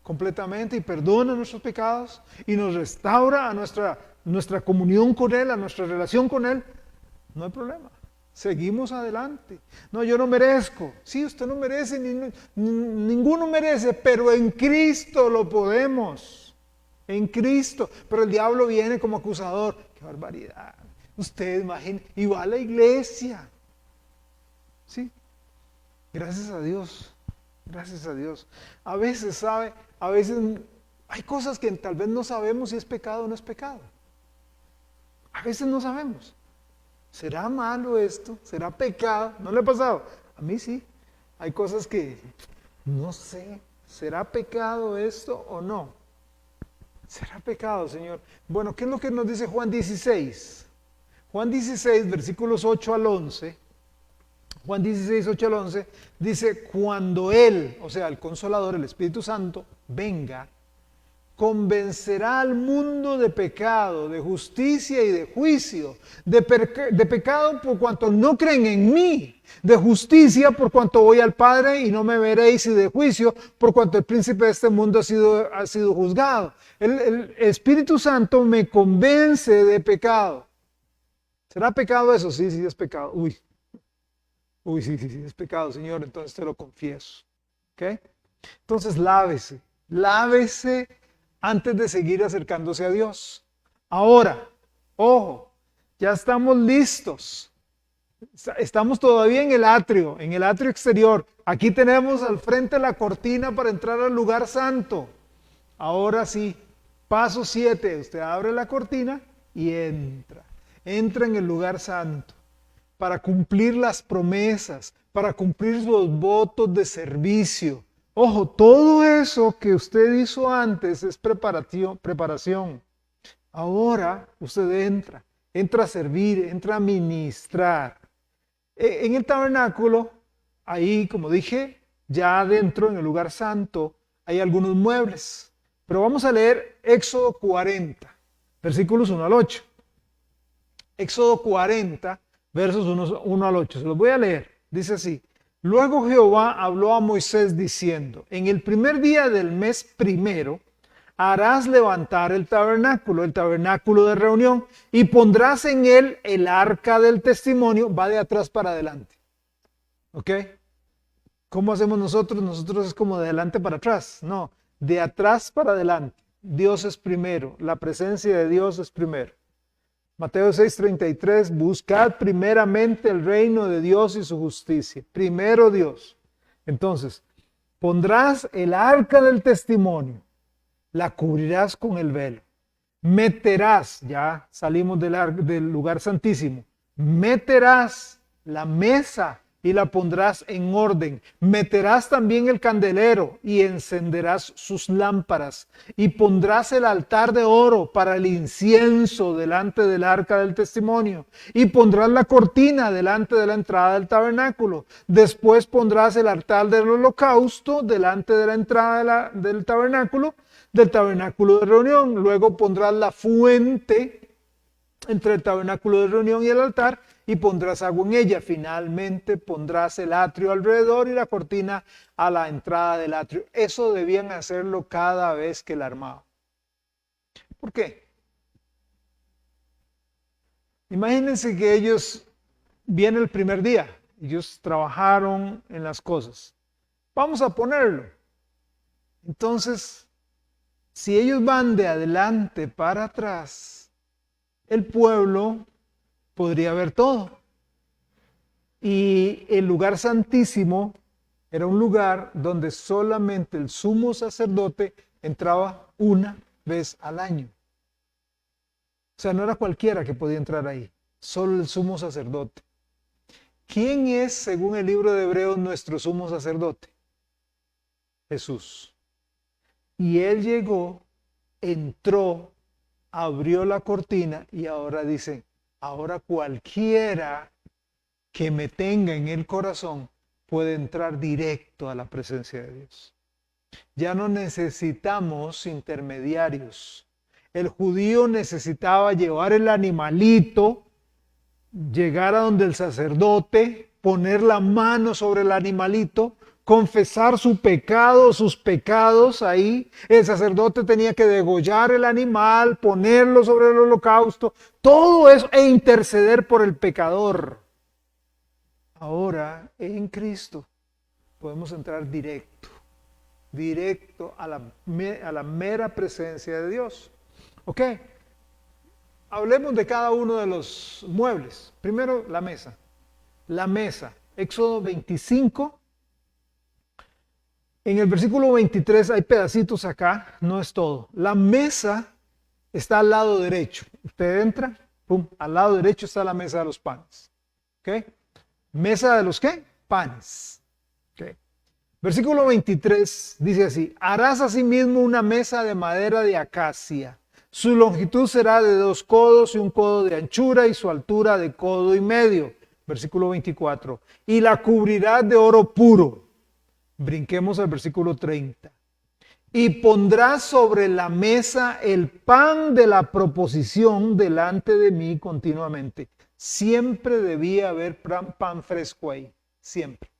completamente y perdona nuestros pecados y nos restaura a nuestra comunión con Él, a nuestra relación con Él. No hay problema. Seguimos adelante. No, yo no merezco. Sí, usted no merece, ninguno merece, pero en Cristo lo podemos. En Cristo. Pero el diablo viene como acusador. ¡Qué barbaridad! Usted imagina, y va a la iglesia. Sí. Gracias a Dios. Gracias a Dios. A veces, hay cosas que tal vez no sabemos si es pecado o no es pecado. A veces no sabemos. ¿Será malo esto? ¿Será pecado? ¿No le ha pasado? A mí sí. Hay cosas que no sé. ¿Será pecado esto o no? ¿Será pecado, Señor? Bueno, ¿qué es lo que nos dice Juan 16? Juan 16, versículos 8 al 11. Juan 16, 8 al 11 dice, cuando Él, o sea, el Consolador, el Espíritu Santo, venga, convencerá al mundo de pecado, de justicia y de juicio, de pecado por cuanto no creen en mí, de justicia por cuanto voy al Padre y no me veréis, y de juicio por cuanto el príncipe de este mundo ha sido juzgado. El Espíritu Santo me convence de pecado. ¿Será pecado eso? Sí, sí es pecado. Uy, sí, es pecado, Señor, entonces te lo confieso. ¿Ok? Entonces lávese antes de seguir acercándose a Dios. Ahora, ojo, ya estamos listos. Estamos todavía en el atrio exterior. Aquí tenemos al frente la cortina para entrar al lugar santo. Ahora sí, paso 7, usted abre la cortina y entra en el lugar santo para cumplir las promesas, para cumplir los votos de servicio. Ojo, todo eso que usted hizo antes es preparación. Ahora usted entra a servir, entra a ministrar. En el tabernáculo, ahí como dije, ya adentro en el lugar santo hay algunos muebles. Pero vamos a leer Éxodo 40, versículos 1 al 8. Éxodo 40, versos 1 al 8. Se los voy a leer. Dice así: Luego Jehová habló a Moisés diciendo: En el primer día del mes primero harás levantar el tabernáculo de reunión, y pondrás en él el arca del testimonio. Va de atrás para adelante. ¿Ok? ¿Cómo hacemos nosotros? Nosotros es como de adelante para atrás. No, de atrás para adelante. Dios es primero. La presencia de Dios es primero. Mateo 6:33, buscad primeramente el reino de Dios y su justicia. Primero Dios. Entonces, pondrás el arca del testimonio, la cubrirás con el velo. Meterás, ya salimos del lugar santísimo, meterás la mesa y la pondrás en orden. Meterás también el candelero y encenderás sus lámparas. Y pondrás el altar de oro para el incienso delante del arca del testimonio. Y pondrás la cortina delante de la entrada del tabernáculo. Después pondrás el altar del holocausto delante de la entrada del tabernáculo de reunión. Luego pondrás la fuente entre el tabernáculo de reunión y el altar, y pondrás agua en ella. Finalmente pondrás el atrio alrededor y la cortina a la entrada del atrio. Eso debían hacerlo cada vez que la armaban. ¿Por qué? Imagínense que ellos vienen el primer día, ellos trabajaron en las cosas. Vamos a ponerlo. Entonces, si ellos van de adelante para atrás, el pueblo podría ver todo. Y el lugar santísimo era un lugar donde solamente el sumo sacerdote entraba una vez al año. O sea, no era cualquiera que podía entrar ahí, solo el sumo sacerdote. ¿Quién es, según el libro de Hebreos, nuestro sumo sacerdote? Jesús. Y él llegó, entró, abrió la cortina y ahora dice: ahora cualquiera que me tenga en el corazón puede entrar directo a la presencia de Dios. Ya no necesitamos intermediarios. El judío necesitaba llevar el animalito, llegar a donde el sacerdote, poner la mano sobre el animalito, confesar su pecado, sus pecados ahí. El sacerdote tenía que degollar el animal, ponerlo sobre el holocausto, todo eso, e interceder por el pecador. Ahora, en Cristo, podemos entrar directo a la mera presencia de Dios. ¿Ok? Hablemos de cada uno de los muebles. Primero, la mesa. La mesa. Éxodo 25. En el versículo 23 hay pedacitos acá, no es todo. La mesa está al lado derecho. Usted entra, pum, al lado derecho está la mesa de los panes. ¿Ok? ¿Mesa de los qué? Panes. ¿Ok? Versículo 23 dice así: harás asimismo una mesa de madera de acacia. Su longitud será de 2 codos y 1 codo de anchura, y su altura de 1,5 codos. Versículo 24. Y la cubrirás de oro puro. Brinquemos al versículo 30. y pondrás sobre la mesa el pan de la proposición delante de mí continuamente. Siempre debía haber pan fresco ahí, siempre.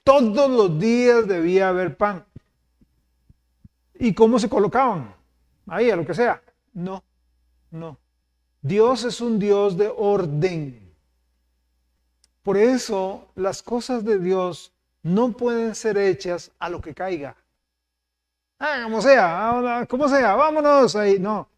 Todos los días debía haber pan. ¿Y cómo se colocaban? Ahí, a lo que sea. No, no. Dios es un Dios de orden. Por eso las cosas de Dios no pueden ser hechas a lo que caiga. Como sea, vámonos ahí. No.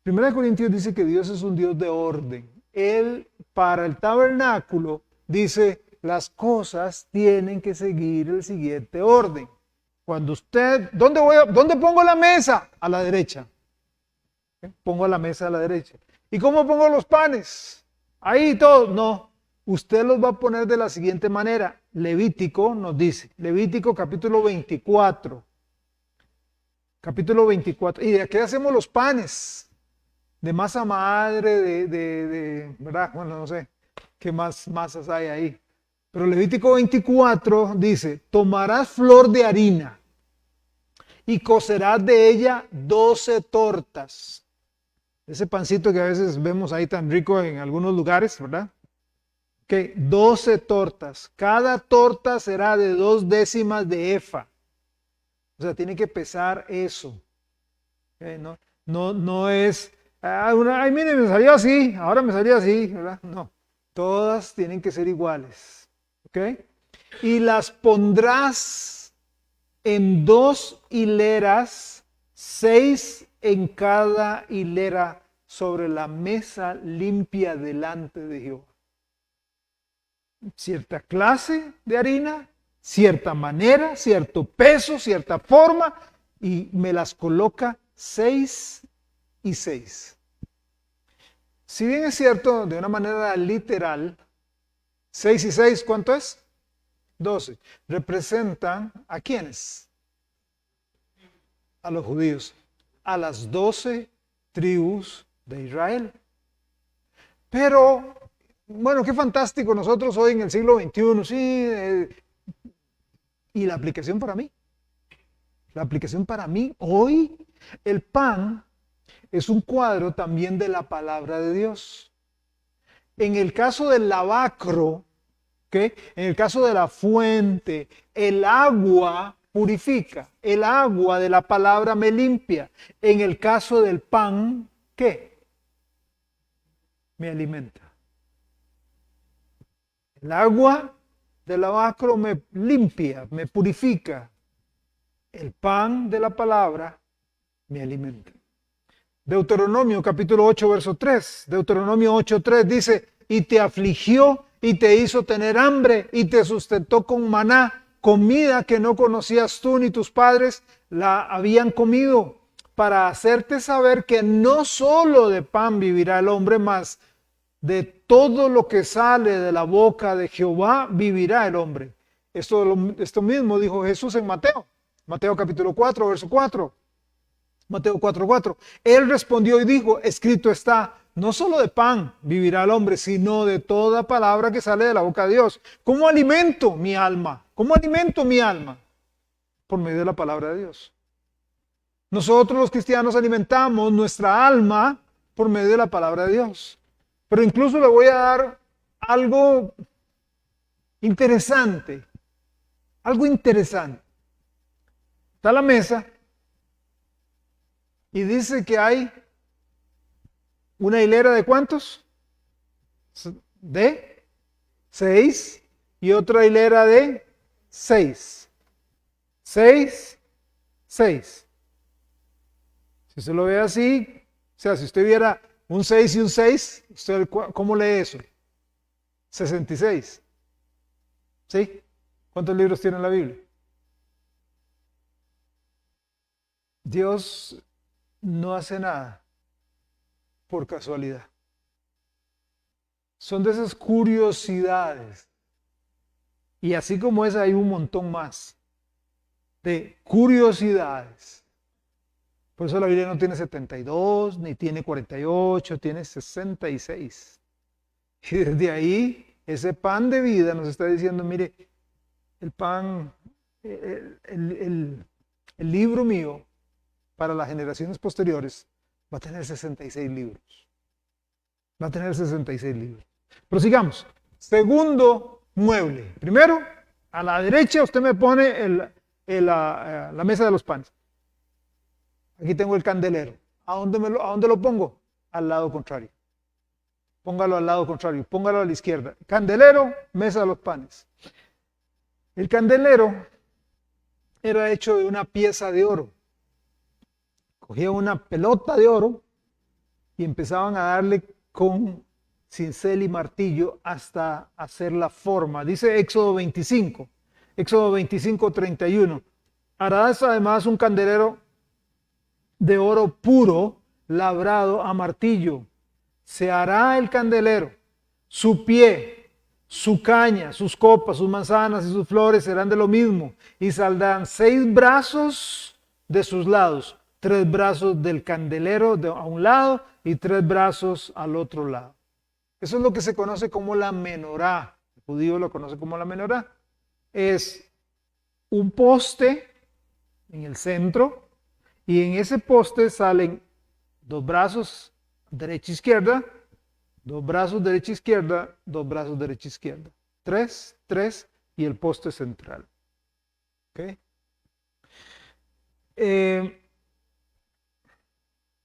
1 Corintios dice que Dios es un Dios de orden. Él, para el tabernáculo, dice, las cosas tienen que seguir el siguiente orden. Cuando usted, ¿dónde pongo la mesa? A la derecha. Pongo la mesa a la derecha. ¿Y cómo pongo los panes? Ahí todo. No. Usted los va a poner de la siguiente manera. Levítico nos dice, Levítico capítulo 24. Capítulo 24. ¿Y de qué hacemos los panes? De masa madre, ¿verdad? Bueno, no sé qué más masas hay ahí. Pero Levítico 24 dice, tomarás flor de harina y cocerás de ella 12 tortas. Ese pancito que a veces vemos ahí tan rico en algunos lugares, ¿verdad? Que 12 tortas. Cada torta será de 2 décimas de efa. O sea, tiene que pesar eso. ¿Okay? No es, ay, mire, me salió así, ahora me salió así, ¿verdad? No, todas tienen que ser iguales. ¿Ok? Y las pondrás en 2 hileras, 6 en cada hilera, sobre la mesa limpia delante de Jehová. Cierta clase de harina, cierta manera, cierto peso, cierta forma, y me las coloca 6 y 6. Si bien es cierto, de una manera literal, 6 y 6, ¿cuánto es? 12. Representan ¿a quiénes? A los judíos, a las 12 tribus de Israel. Pero, bueno, qué fantástico nosotros hoy en el siglo XXI, sí, y la aplicación para mí. La aplicación para mí, hoy, el pan es un cuadro también de la palabra de Dios. En el caso del lavacro, ¿okay? En el caso de la fuente, el agua purifica, el agua de la palabra me limpia. En el caso del pan, ¿qué? Me alimenta. El agua del lavacro me limpia, me purifica. El pan de la palabra me alimenta. Deuteronomio capítulo 8, verso 3. Deuteronomio 8, 3 dice, y te afligió y te hizo tener hambre y te sustentó con maná, comida que no conocías tú ni tus padres la habían comido, para hacerte saber que no solo de pan vivirá el hombre, mas de todo lo que sale de la boca de Jehová vivirá el hombre. Esto mismo dijo Jesús en Mateo. Mateo capítulo 4, verso 4. Mateo 4, 4. Él respondió y dijo, escrito está, no solo de pan vivirá el hombre, sino de toda palabra que sale de la boca de Dios. ¿Cómo alimento mi alma? ¿Cómo alimento mi alma? Por medio de la palabra de Dios. Nosotros los cristianos alimentamos nuestra alma por medio de la palabra de Dios. Pero incluso le voy a dar algo interesante. Algo interesante. Está la mesa y dice que hay una hilera de ¿cuántos? De 6 y otra hilera de 6. 6, 6. Si se lo ve así, o sea, si usted viera un 6 y un 6, ¿usted cómo lee eso? 66. ¿Sí? ¿Cuántos libros tiene la Biblia? Dios no hace nada por casualidad. Son de esas curiosidades. Y así como esa hay un montón más de curiosidades. Por eso la Biblia no tiene 72, ni tiene 48, tiene 66. Y desde ahí, ese pan de vida nos está diciendo, mire, el pan el libro mío para las generaciones posteriores va a tener 66 libros. Va a tener 66 libros. Prosigamos. Segundo mueble. Primero, a la derecha usted me pone la mesa de los panes. Aquí tengo el candelero. ¿A dónde lo pongo? Al lado contrario. Póngalo al lado contrario. Póngalo a la izquierda. Candelero, mesa de los panes. El candelero era hecho de una pieza de oro. Cogía una pelota de oro y empezaban a darle con cincel y martillo hasta hacer la forma. Dice Éxodo 25, Éxodo 25, 31. Harás además un candelero de oro puro, labrado a martillo. Se hará el candelero, su pie, su caña, sus copas, sus manzanas y sus flores serán de lo mismo, y saldrán 6 brazos de sus lados, 3 brazos del candelero a un lado y 3 brazos al otro lado. Eso es lo que se conoce como la menorá. El judío lo conoce como la menorá. Es un poste en el centro y en ese poste salen 2 brazos derecha e izquierda, 2 brazos derecha e izquierda, 2 brazos derecha e izquierda. 3, 3 y el poste central. ¿Okay?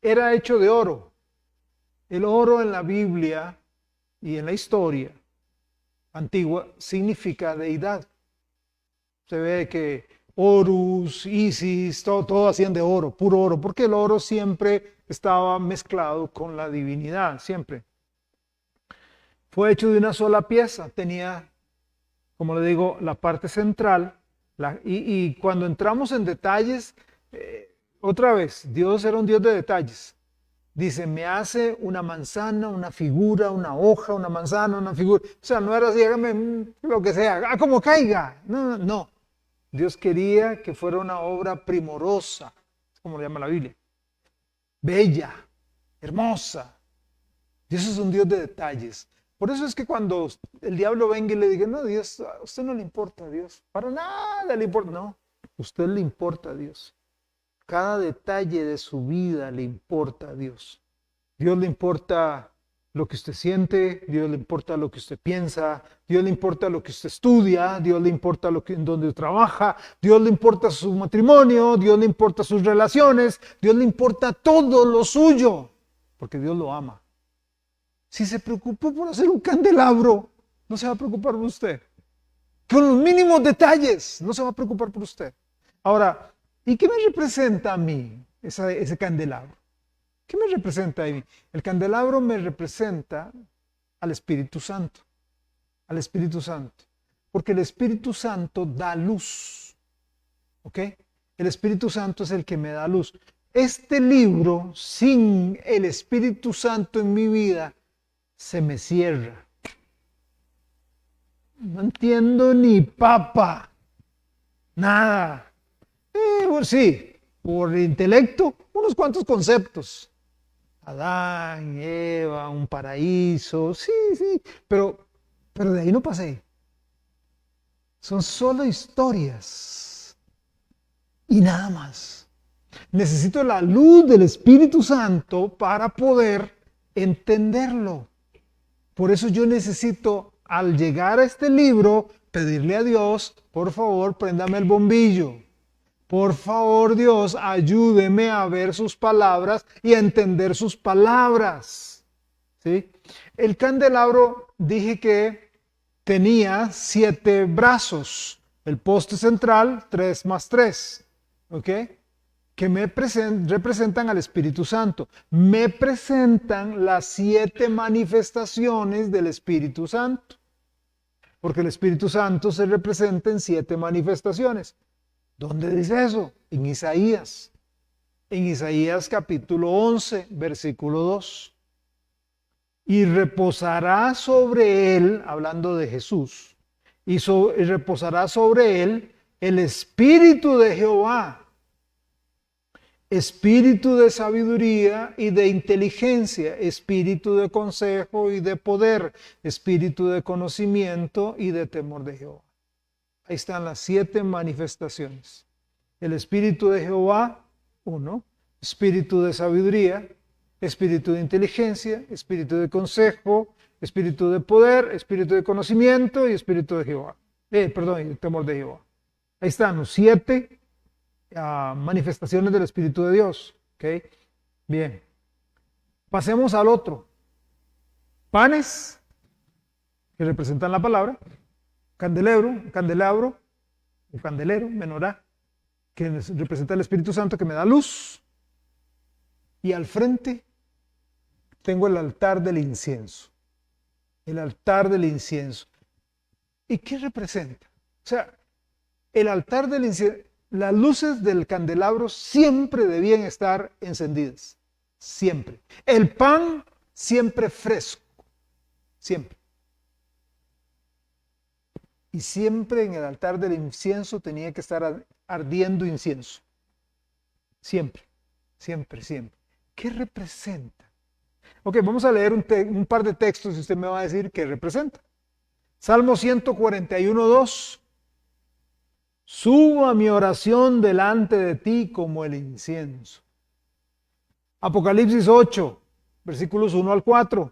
Era hecho de oro. El oro en la Biblia y en la historia antigua significa deidad. Se ve que Horus, Isis, todo hacían de oro, puro oro, porque el oro siempre estaba mezclado con la divinidad, siempre. Fue hecho de una sola pieza, tenía, como le digo, la parte central, y cuando entramos en detalles, otra vez, Dios era un Dios de detalles. Dice, me hace una manzana, una figura, una hoja, una manzana, una figura. O sea, no era así, hágame lo que sea, como caiga. No. Dios quería que fuera una obra primorosa, como le llama la Biblia. Bella, hermosa. Dios es un Dios de detalles. Por eso es que cuando el diablo venga y le diga, no, Dios, a usted no le importa a Dios. Para nada le importa. No, a usted le importa a Dios. Cada detalle de su vida le importa a Dios. Dios le importa lo que usted siente, Dios le importa lo que usted piensa, Dios le importa lo que usted estudia, Dios le importa en donde trabaja, Dios le importa su matrimonio, Dios le importa sus relaciones, Dios le importa todo lo suyo, porque Dios lo ama. Si se preocupó por hacer un candelabro, no se va a preocupar por usted. Con los mínimos detalles, no se va a preocupar por usted. Ahora, ¿y qué me representa a mí ese candelabro? ¿Qué me representa a mí? El candelabro me representa al Espíritu Santo. Al Espíritu Santo. Porque el Espíritu Santo da luz. ¿Ok? El Espíritu Santo es el que me da luz. Este libro, sin el Espíritu Santo en mi vida, se me cierra. No entiendo ni papa. Nada. Sí, por intelecto, unos cuantos conceptos. Adán, Eva, un paraíso, sí, pero de ahí no pasé. Son solo historias y nada más. Necesito la luz del Espíritu Santo para poder entenderlo. Por eso yo necesito, al llegar a este libro, pedirle a Dios, por favor, préndame el bombillo. Por favor, Dios, ayúdeme a ver sus palabras y a entender sus palabras. ¿Sí? El candelabro dije que tenía 7 brazos. El poste central, 3 más 3. ¿Ok? Que me representan al Espíritu Santo. Me presentan las 7 manifestaciones del Espíritu Santo. Porque el Espíritu Santo se representa en 7 manifestaciones. ¿Dónde dice eso? En Isaías. En Isaías capítulo 11, versículo 2. Y reposará sobre él, hablando de Jesús, y reposará sobre él el Espíritu de Jehová, Espíritu de sabiduría y de inteligencia, Espíritu de consejo y de poder, Espíritu de conocimiento y de temor de Jehová. Ahí están las 7 manifestaciones. El Espíritu de Jehová, 1. Espíritu de sabiduría, espíritu de inteligencia, espíritu de consejo, espíritu de poder, espíritu de conocimiento y espíritu de Jehová. El temor de Jehová. Ahí están los 7 manifestaciones del Espíritu de Dios. ¿Okay? Bien. Pasemos al otro. Panes, que representan la palabra. Candelero, el candelero, menorá, que representa el Espíritu Santo que me da luz. Y al frente tengo el altar del incienso. El altar del incienso. ¿Y qué representa? O sea, el altar del incienso, las luces del candelabro siempre debían estar encendidas. Siempre. El pan siempre fresco. Siempre. Y siempre en el altar del incienso tenía que estar ardiendo incienso. Siempre, siempre, siempre. ¿Qué representa? Ok, vamos a leer un par de textos y usted me va a decir qué representa. Salmo 141, 2. Subo a mi oración delante de ti como el incienso. Apocalipsis 8, versículos 1 al 4.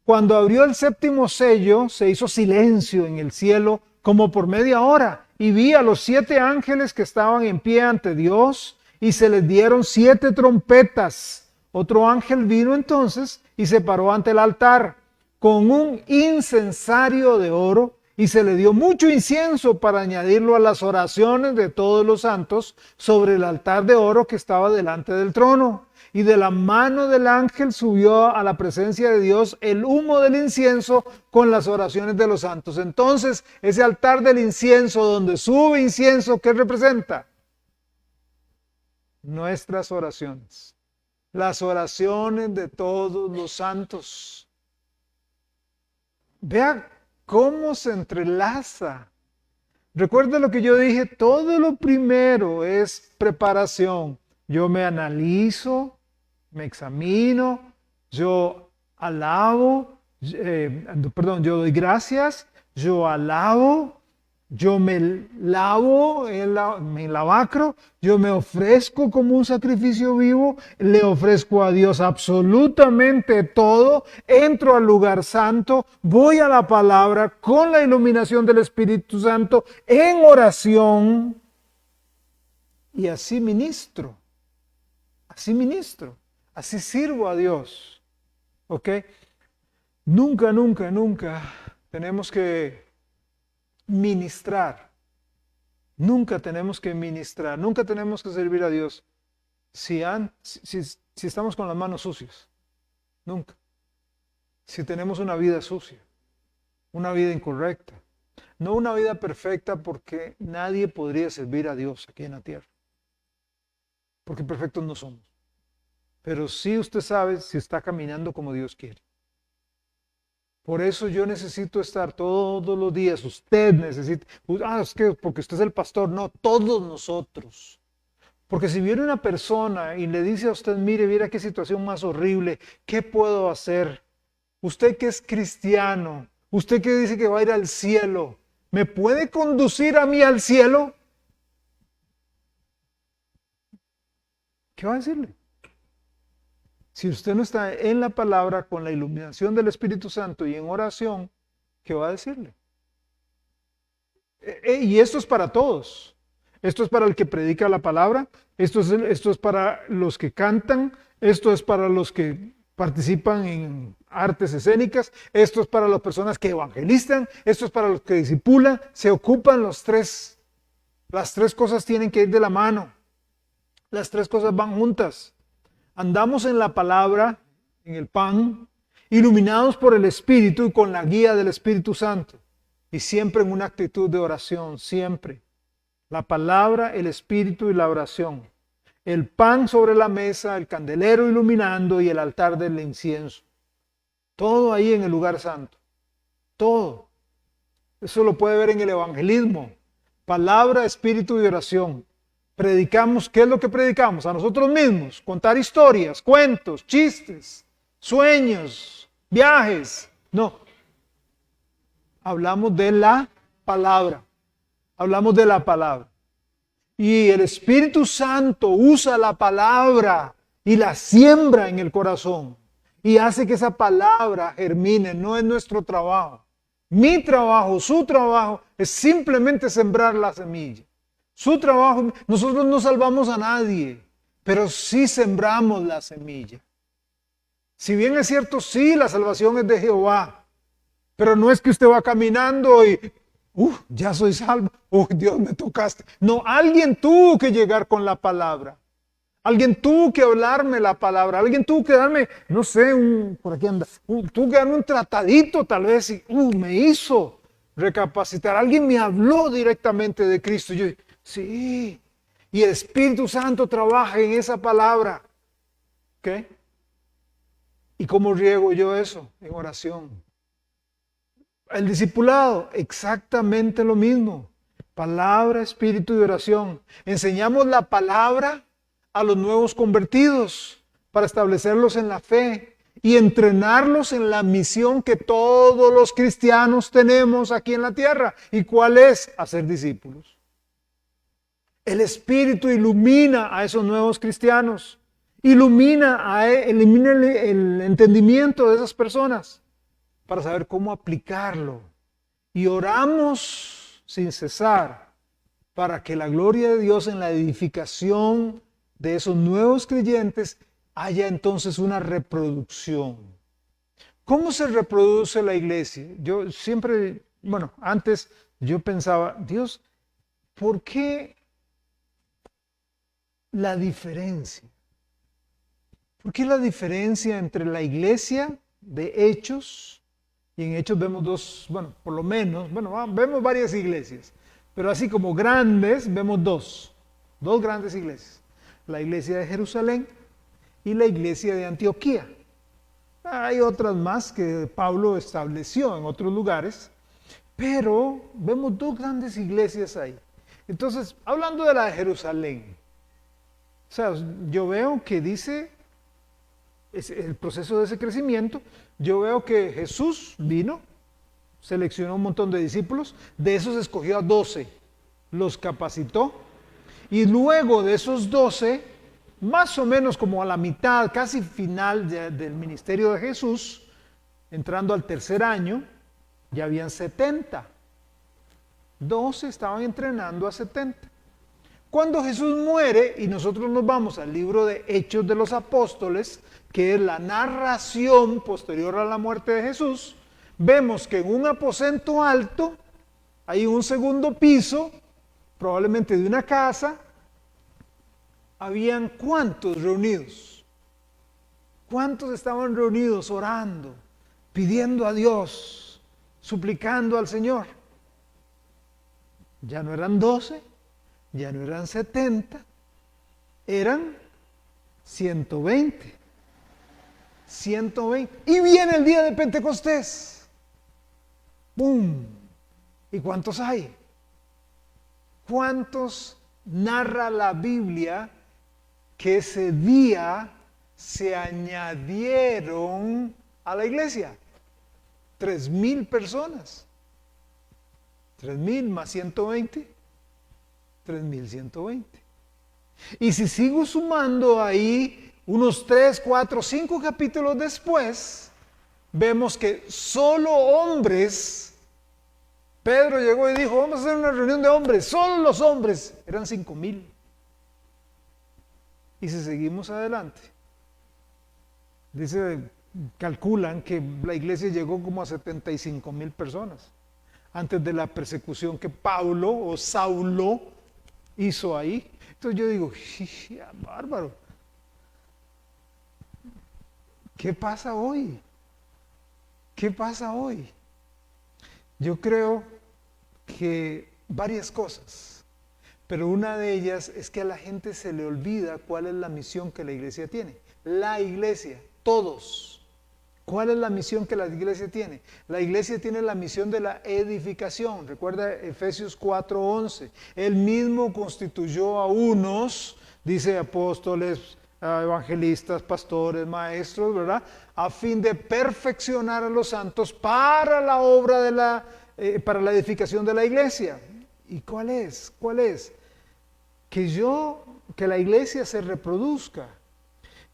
Cuando abrió el 7º sello, se hizo silencio en el cielo como por media hora, y vi a los 7 ángeles que estaban en pie ante Dios, y se les dieron 7 trompetas. Otro ángel vino entonces y se paró ante el altar con un incensario de oro, y se le dio mucho incienso para añadirlo a las oraciones de todos los santos sobre el altar de oro que estaba delante del trono. Y de la mano del ángel subió a la presencia de Dios el humo del incienso con las oraciones de los santos. Entonces, ese altar del incienso donde sube incienso, ¿qué representa? Nuestras oraciones. Las oraciones de todos los santos. Vea cómo se entrelaza. Recuerda lo que yo dije, todo lo primero es preparación. Yo me analizo, me examino, yo yo doy gracias, yo alabo, yo me lavo en lavacro, yo me ofrezco como un sacrificio vivo, le ofrezco a Dios absolutamente todo, entro al lugar santo, voy a la palabra con la iluminación del Espíritu Santo en oración y así ministro. Así sirvo a Dios. ¿Ok? Nunca tenemos que ministrar. Nunca tenemos que ministrar. Nunca tenemos que servir a Dios si estamos con las manos sucias. Nunca. Si tenemos una vida sucia, una vida incorrecta. No una vida perfecta, porque nadie podría servir a Dios aquí en la tierra. Porque perfectos no somos. Pero sí usted sabe si está caminando como Dios quiere. Por eso yo necesito estar todos los días. Usted necesita. Es que porque usted es el pastor. No, todos nosotros. Porque si viene una persona y le dice a usted, mira qué situación más horrible, ¿qué puedo hacer? Usted que es cristiano, usted que dice que va a ir al cielo, ¿me puede conducir a mí al cielo? ¿Qué va a decirle? Si usted no está en la palabra con la iluminación del Espíritu Santo y en oración, ¿qué va a decirle? Y esto es para todos. Esto es para el que predica la palabra, esto es para los que cantan, esto es para los que participan en artes escénicas, esto es para las personas que evangelizan, esto es para los que discipulan, se ocupan los tres. Las tres cosas tienen que ir de la mano. Las tres cosas van juntas. Andamos en la palabra, en el pan, iluminados por el Espíritu y con la guía del Espíritu Santo. Y siempre en una actitud de oración, siempre. La palabra, el Espíritu y la oración. El pan sobre la mesa, el candelero iluminando y el altar del incienso. Todo ahí en el lugar santo. Todo. Eso lo puede ver en el evangelismo. Palabra, Espíritu y oración. Predicamos, ¿qué es lo que predicamos? A nosotros mismos, contar historias, cuentos, chistes, sueños, viajes. No, hablamos de la palabra. hablamos de la palabra. Y el Espíritu Santo usa la palabra y la siembra en el corazón y hace que esa palabra germine. No es nuestro trabajo. Mi trabajo, su trabajo es simplemente sembrar la semilla. Su trabajo, nosotros no salvamos a nadie, pero sí sembramos la semilla. Si bien es cierto, sí, la salvación es de Jehová, pero no es que usted va caminando y, ya soy salvo, Dios me tocaste. No, alguien tuvo que llegar con la palabra. Alguien tuvo que hablarme la palabra. Alguien tuvo que darme, no sé, por aquí anda, tuvo que darme un tratadito tal vez y me hizo recapacitar. Alguien me habló directamente de Cristo. Yo, sí, y el Espíritu Santo trabaja en esa palabra. ¿Ok? ¿Y cómo riego yo eso? En oración. El discipulado, exactamente lo mismo. Palabra, espíritu y oración. Enseñamos la palabra a los nuevos convertidos para establecerlos en la fe y entrenarlos en la misión que todos los cristianos tenemos aquí en la tierra. ¿Y cuál es? Hacer discípulos. El Espíritu ilumina a esos nuevos cristianos, elimina el entendimiento de esas personas para saber cómo aplicarlo. Y oramos sin cesar para que la gloria de Dios en la edificación de esos nuevos creyentes haya entonces una reproducción. ¿Cómo se reproduce la iglesia? Yo siempre, antes yo pensaba, Dios, ¿por qué la diferencia? ¿Por qué la diferencia entre la iglesia de Hechos? Y en Hechos vemos dos, por lo menos, vemos varias iglesias, pero así como grandes, vemos dos grandes iglesias. La iglesia de Jerusalén y la iglesia de Antioquía. Hay otras más que Pablo estableció en otros lugares, pero vemos dos grandes iglesias ahí. Entonces, hablando de la de Jerusalén, o sea, yo veo que dice, el proceso de ese crecimiento, yo veo que Jesús vino, seleccionó un montón de discípulos, de esos escogió a 12, los capacitó, y luego de esos 12, más o menos como a la mitad, casi final del ministerio de Jesús, entrando al tercer año, ya habían 70. 12 estaban entrenando a 70. Cuando Jesús muere y nosotros nos vamos al libro de Hechos de los Apóstoles, que es la narración posterior a la muerte de Jesús, vemos que en un aposento alto, hay un segundo piso, probablemente de una casa, habían ¿cuántos reunidos? ¿Cuántos estaban reunidos orando, pidiendo a Dios, suplicando al Señor? Ya no eran 12, ya no eran 70, eran 120. 120. Y viene el día de Pentecostés. ¡Bum! ¿Y cuántos hay? ¿Cuántos narra la Biblia que ese día se añadieron a la iglesia? 3,000 personas. 3,000 más 120. 3,120. Y si sigo sumando ahí unos 3, 4, 5 capítulos después, vemos que solo hombres, Pedro llegó y dijo, vamos a hacer una reunión de hombres, solo los hombres, eran 5,000. Y si seguimos adelante, calculan que la iglesia llegó como a 75,000 personas, antes de la persecución que Pablo o Saulo hizo ahí. Entonces yo digo, bárbaro. ¿Qué pasa hoy? ¿Qué pasa hoy? Yo creo que varias cosas, pero una de ellas es que a la gente se le olvida cuál es la misión que la iglesia tiene. La iglesia, todos. ¿Cuál es la misión que la iglesia tiene? La iglesia tiene la misión de la edificación. Recuerda Efesios 4:11. Él mismo constituyó a unos, dice apóstoles, evangelistas, pastores, maestros, ¿verdad? A fin de perfeccionar a los santos para la obra para la edificación de la iglesia. ¿Y cuál es? ¿Cuál es? Que la iglesia se reproduzca,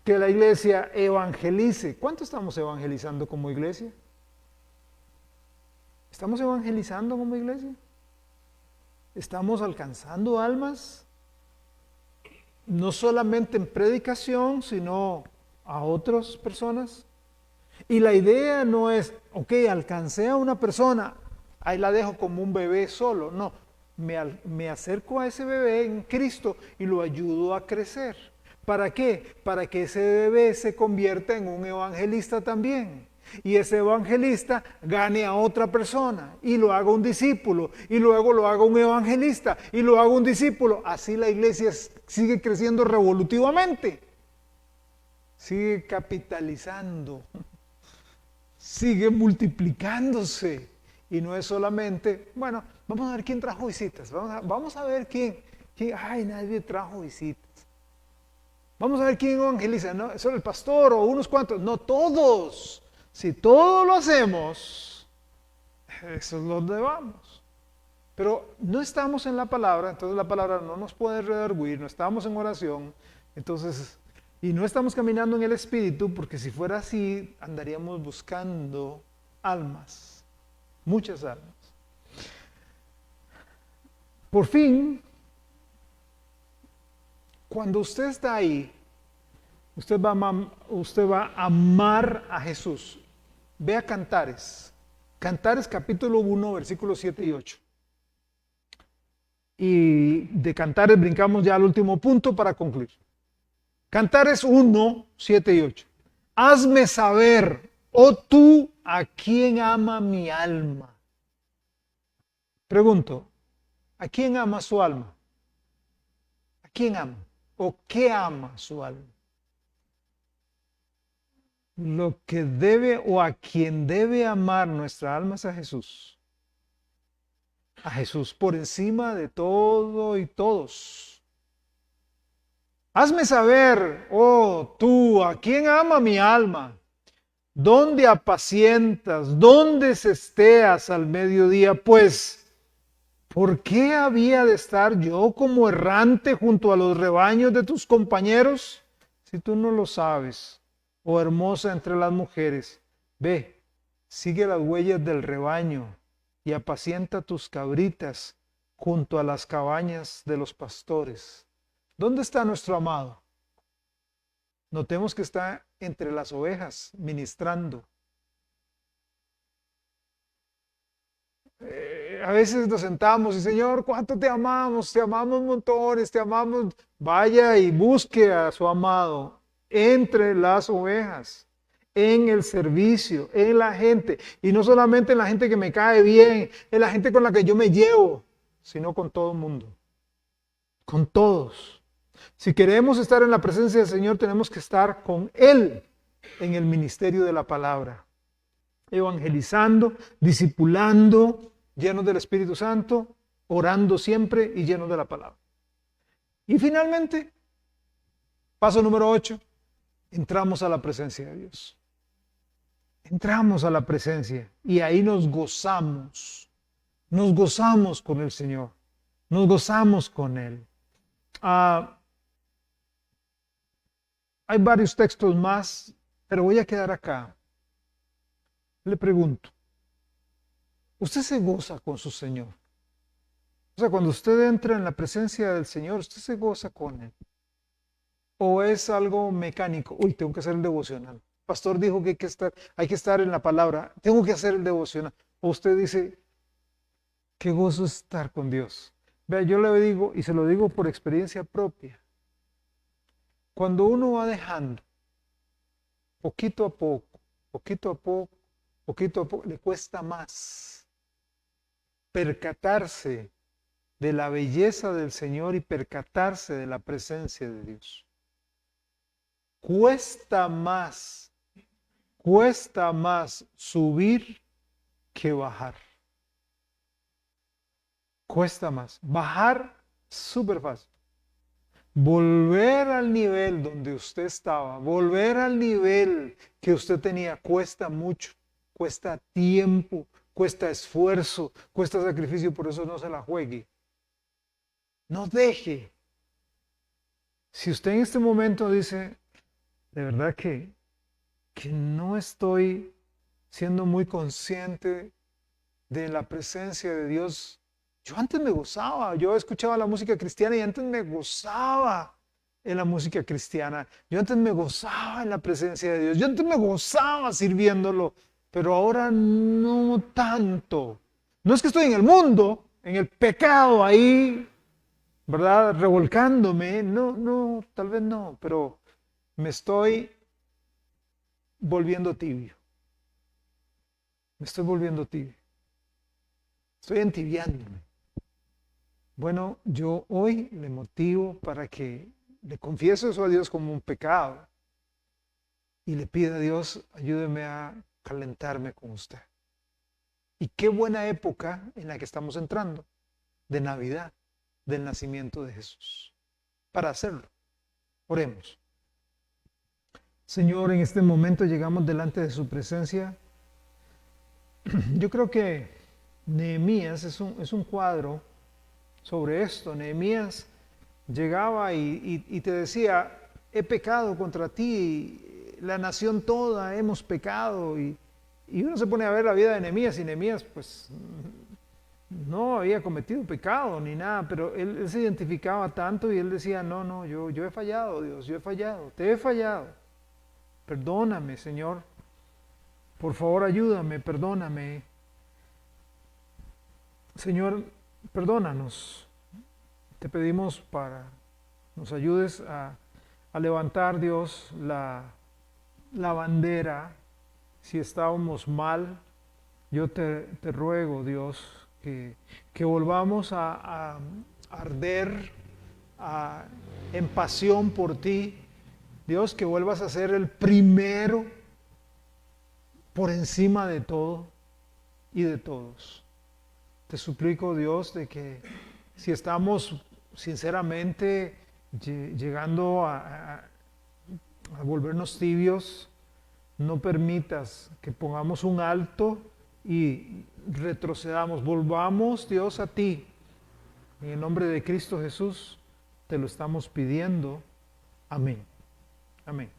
que la iglesia evangelice. ¿Cuánto estamos evangelizando como iglesia? ¿Estamos evangelizando como iglesia? ¿Estamos alcanzando almas? No solamente en predicación, sino a otras personas. Y la idea no es, ok, alcancé a una persona, ahí la dejo como un bebé solo. No, me acerco a ese bebé en Cristo y lo ayudo a crecer. ¿Para qué? Para que ese bebé se convierta en un evangelista también. Y ese evangelista gane a otra persona y lo haga un discípulo y luego lo haga un evangelista y lo haga un discípulo. Así la iglesia sigue creciendo revolutivamente, sigue capitalizando, sigue multiplicándose. Y no es solamente, bueno, vamos a ver quién trajo visitas, vamos a ver quién, ay, nadie trajo visitas. Vamos a ver quién evangeliza, no, solo el pastor o unos cuantos, no todos. Si todo lo hacemos, eso es donde vamos. Pero no estamos en la palabra, entonces la palabra no nos puede redarguir, no estamos en oración, entonces, y no estamos caminando en el Espíritu, porque si fuera así, andaríamos buscando almas, muchas almas. Por fin, cuando usted está ahí, usted va a amar a Jesús. Vea Cantares. Cantares capítulo 1, versículos 7 y 8. Y de Cantares brincamos ya al último punto para concluir. Cantares 1, 7 y 8. Hazme saber, oh tú, a quién ama mi alma. Pregunto, ¿a quién ama su alma? ¿A quién ama? ¿O qué ama su alma? Lo que debe o a quien debe amar nuestra alma es a Jesús. A Jesús por encima de todo y todos. Hazme saber, oh tú, a quién ama mi alma. ¿Dónde apacientas? ¿Dónde cesteas al mediodía? Pues, ¿por qué había de estar yo como errante junto a los rebaños de tus compañeros? Si tú no lo sabes. Oh hermosa entre las mujeres, ve, sigue las huellas del rebaño y apacienta tus cabritas junto a las cabañas de los pastores. ¿Dónde está nuestro amado? Notemos que está entre las ovejas ministrando. A veces nos sentamos y Señor, ¿cuánto te amamos montones, te amamos. Vaya y busque a su amado entre las ovejas, en el servicio, en la gente. Y no solamente en la gente que me cae bien, en la gente con la que yo me llevo, sino con todo el mundo. Con todos. Si queremos estar en la presencia del Señor, tenemos que estar con Él en el ministerio de la palabra. Evangelizando, discipulando, llenos del Espíritu Santo, orando siempre y llenos de la palabra. Y finalmente, paso número 8. Entramos a la presencia de Dios. Entramos a la presencia y ahí nos gozamos. Nos gozamos con el Señor. Nos gozamos con Él. Hay varios textos más, pero voy a quedar acá. Le pregunto, ¿usted se goza con su Señor? O sea, cuando usted entra en la presencia del Señor, ¿usted se goza con Él? ¿O es algo mecánico? Uy, tengo que hacer el devocional. El pastor dijo que hay que estar en la palabra. Tengo que hacer el devocional. O usted dice, qué gozo estar con Dios. Vea, yo le digo, y se lo digo por experiencia propia. Cuando uno va dejando, poquito a poco, le cuesta más percatarse de la belleza del Señor y percatarse de la presencia de Dios. Cuesta más subir que bajar. Cuesta más. Bajar, súper fácil. Volver al nivel donde usted estaba, volver al nivel que usted tenía, cuesta mucho, cuesta tiempo, cuesta esfuerzo, cuesta sacrificio, por eso no se la juegue. No deje. Si usted en este momento dice, de verdad que no estoy siendo muy consciente de la presencia de Dios. Yo antes me gozaba, yo escuchaba la música cristiana y antes me gozaba en la música cristiana. Yo antes me gozaba en la presencia de Dios. Yo antes me gozaba sirviéndolo, pero ahora no tanto. No es que estoy en el mundo, en el pecado ahí, ¿verdad? Revolcándome. No, tal vez no, pero me estoy volviendo tibio. Me estoy volviendo tibio. Estoy entibiándome. Bueno, yo hoy le motivo para que le confieso eso a Dios como un pecado y le pida a Dios, ayúdeme a calentarme con usted. Y qué buena época en la que estamos entrando, de Navidad, del nacimiento de Jesús, para hacerlo. Oremos. Señor, en este momento llegamos delante de su presencia. Yo creo que Nehemías es un cuadro sobre esto. Nehemías llegaba y te decía, he pecado contra ti, la nación toda hemos pecado. Y uno se pone a ver la vida de Nehemías y Nehemías pues no había cometido pecado ni nada, pero él se identificaba tanto y él decía, no, yo he fallado, Dios, yo he fallado, te he fallado. Perdóname, Señor. Por favor, ayúdame, perdóname. Señor, perdónanos. Te pedimos para nos ayudes a levantar, Dios, la bandera. Si estábamos mal, yo te ruego, Dios, que volvamos a arder en pasión por ti. Dios, que vuelvas a ser el primero por encima de todo y de todos. Te suplico, Dios, de que si estamos sinceramente llegando a volvernos tibios, no permitas que pongamos un alto y retrocedamos. Volvamos, Dios, a ti. En el nombre de Cristo Jesús te lo estamos pidiendo. Amén. Amén.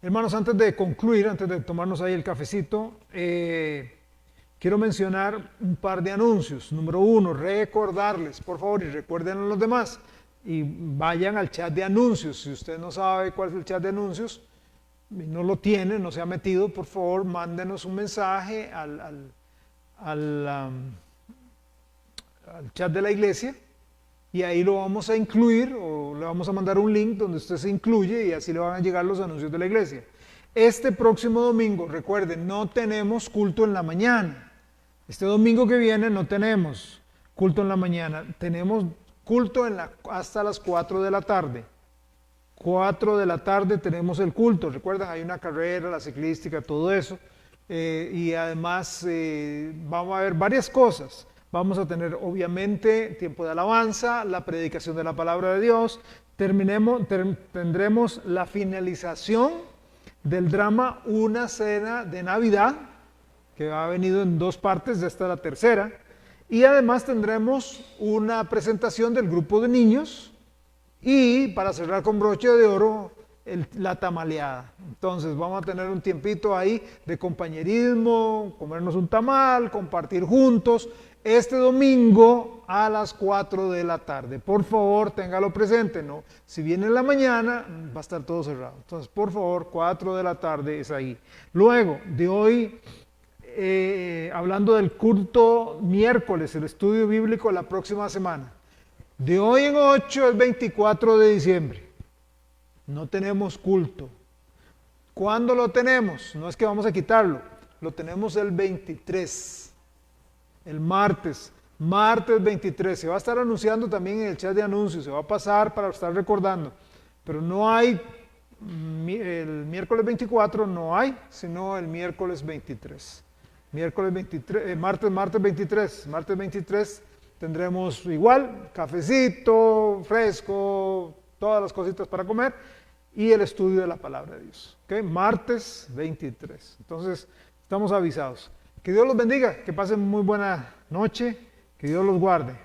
Hermanos, antes de concluir, antes de tomarnos ahí el cafecito, quiero mencionar un par de anuncios. Número uno, recordarles, por favor, y recuerden a los demás, y vayan al chat de anuncios. Si usted no sabe cuál es el chat de anuncios, y no lo tiene, no se ha metido, por favor, mándenos un mensaje al chat de la iglesia, y ahí lo vamos a incluir o le vamos a mandar un link donde usted se incluye y así le van a llegar los anuncios de la iglesia. Este próximo domingo, recuerden, no tenemos culto en la mañana. Este domingo que viene no tenemos culto en la mañana. Tenemos culto hasta las 4 de la tarde. 4 de la tarde tenemos el culto. Recuerden, hay una carrera, la ciclística, todo eso. Y además vamos a ver varias cosas. Vamos a tener obviamente tiempo de alabanza, la predicación de la palabra de Dios, tendremos la finalización del drama Una Cena de Navidad, que ha venido en 2 partes, esta es la tercera, y además tendremos una presentación del grupo de niños y para cerrar con broche de oro, la tamaleada. Entonces vamos a tener un tiempito ahí de compañerismo, comernos un tamal, compartir juntos, este domingo a las 4 de la tarde. Por favor, téngalo presente, ¿no? Si viene en la mañana, va a estar todo cerrado. Entonces, por favor, 4 de la tarde es ahí. Luego, de hoy, hablando del culto miércoles, el estudio bíblico la próxima semana. De hoy en 8 es 24 de diciembre. No tenemos culto. ¿Cuándo lo tenemos? No es que vamos a quitarlo. Lo tenemos el 23. El martes 23, se va a estar anunciando también en el chat de anuncios, se va a pasar para estar recordando, pero no hay, el miércoles 24 no hay, sino el miércoles 23. Martes 23 tendremos igual, cafecito, fresco, todas las cositas para comer y el estudio de la palabra de Dios. ¿Okay? Martes 23. Entonces, estamos avisados. Que Dios los bendiga, que pasen muy buena noche, que Dios los guarde.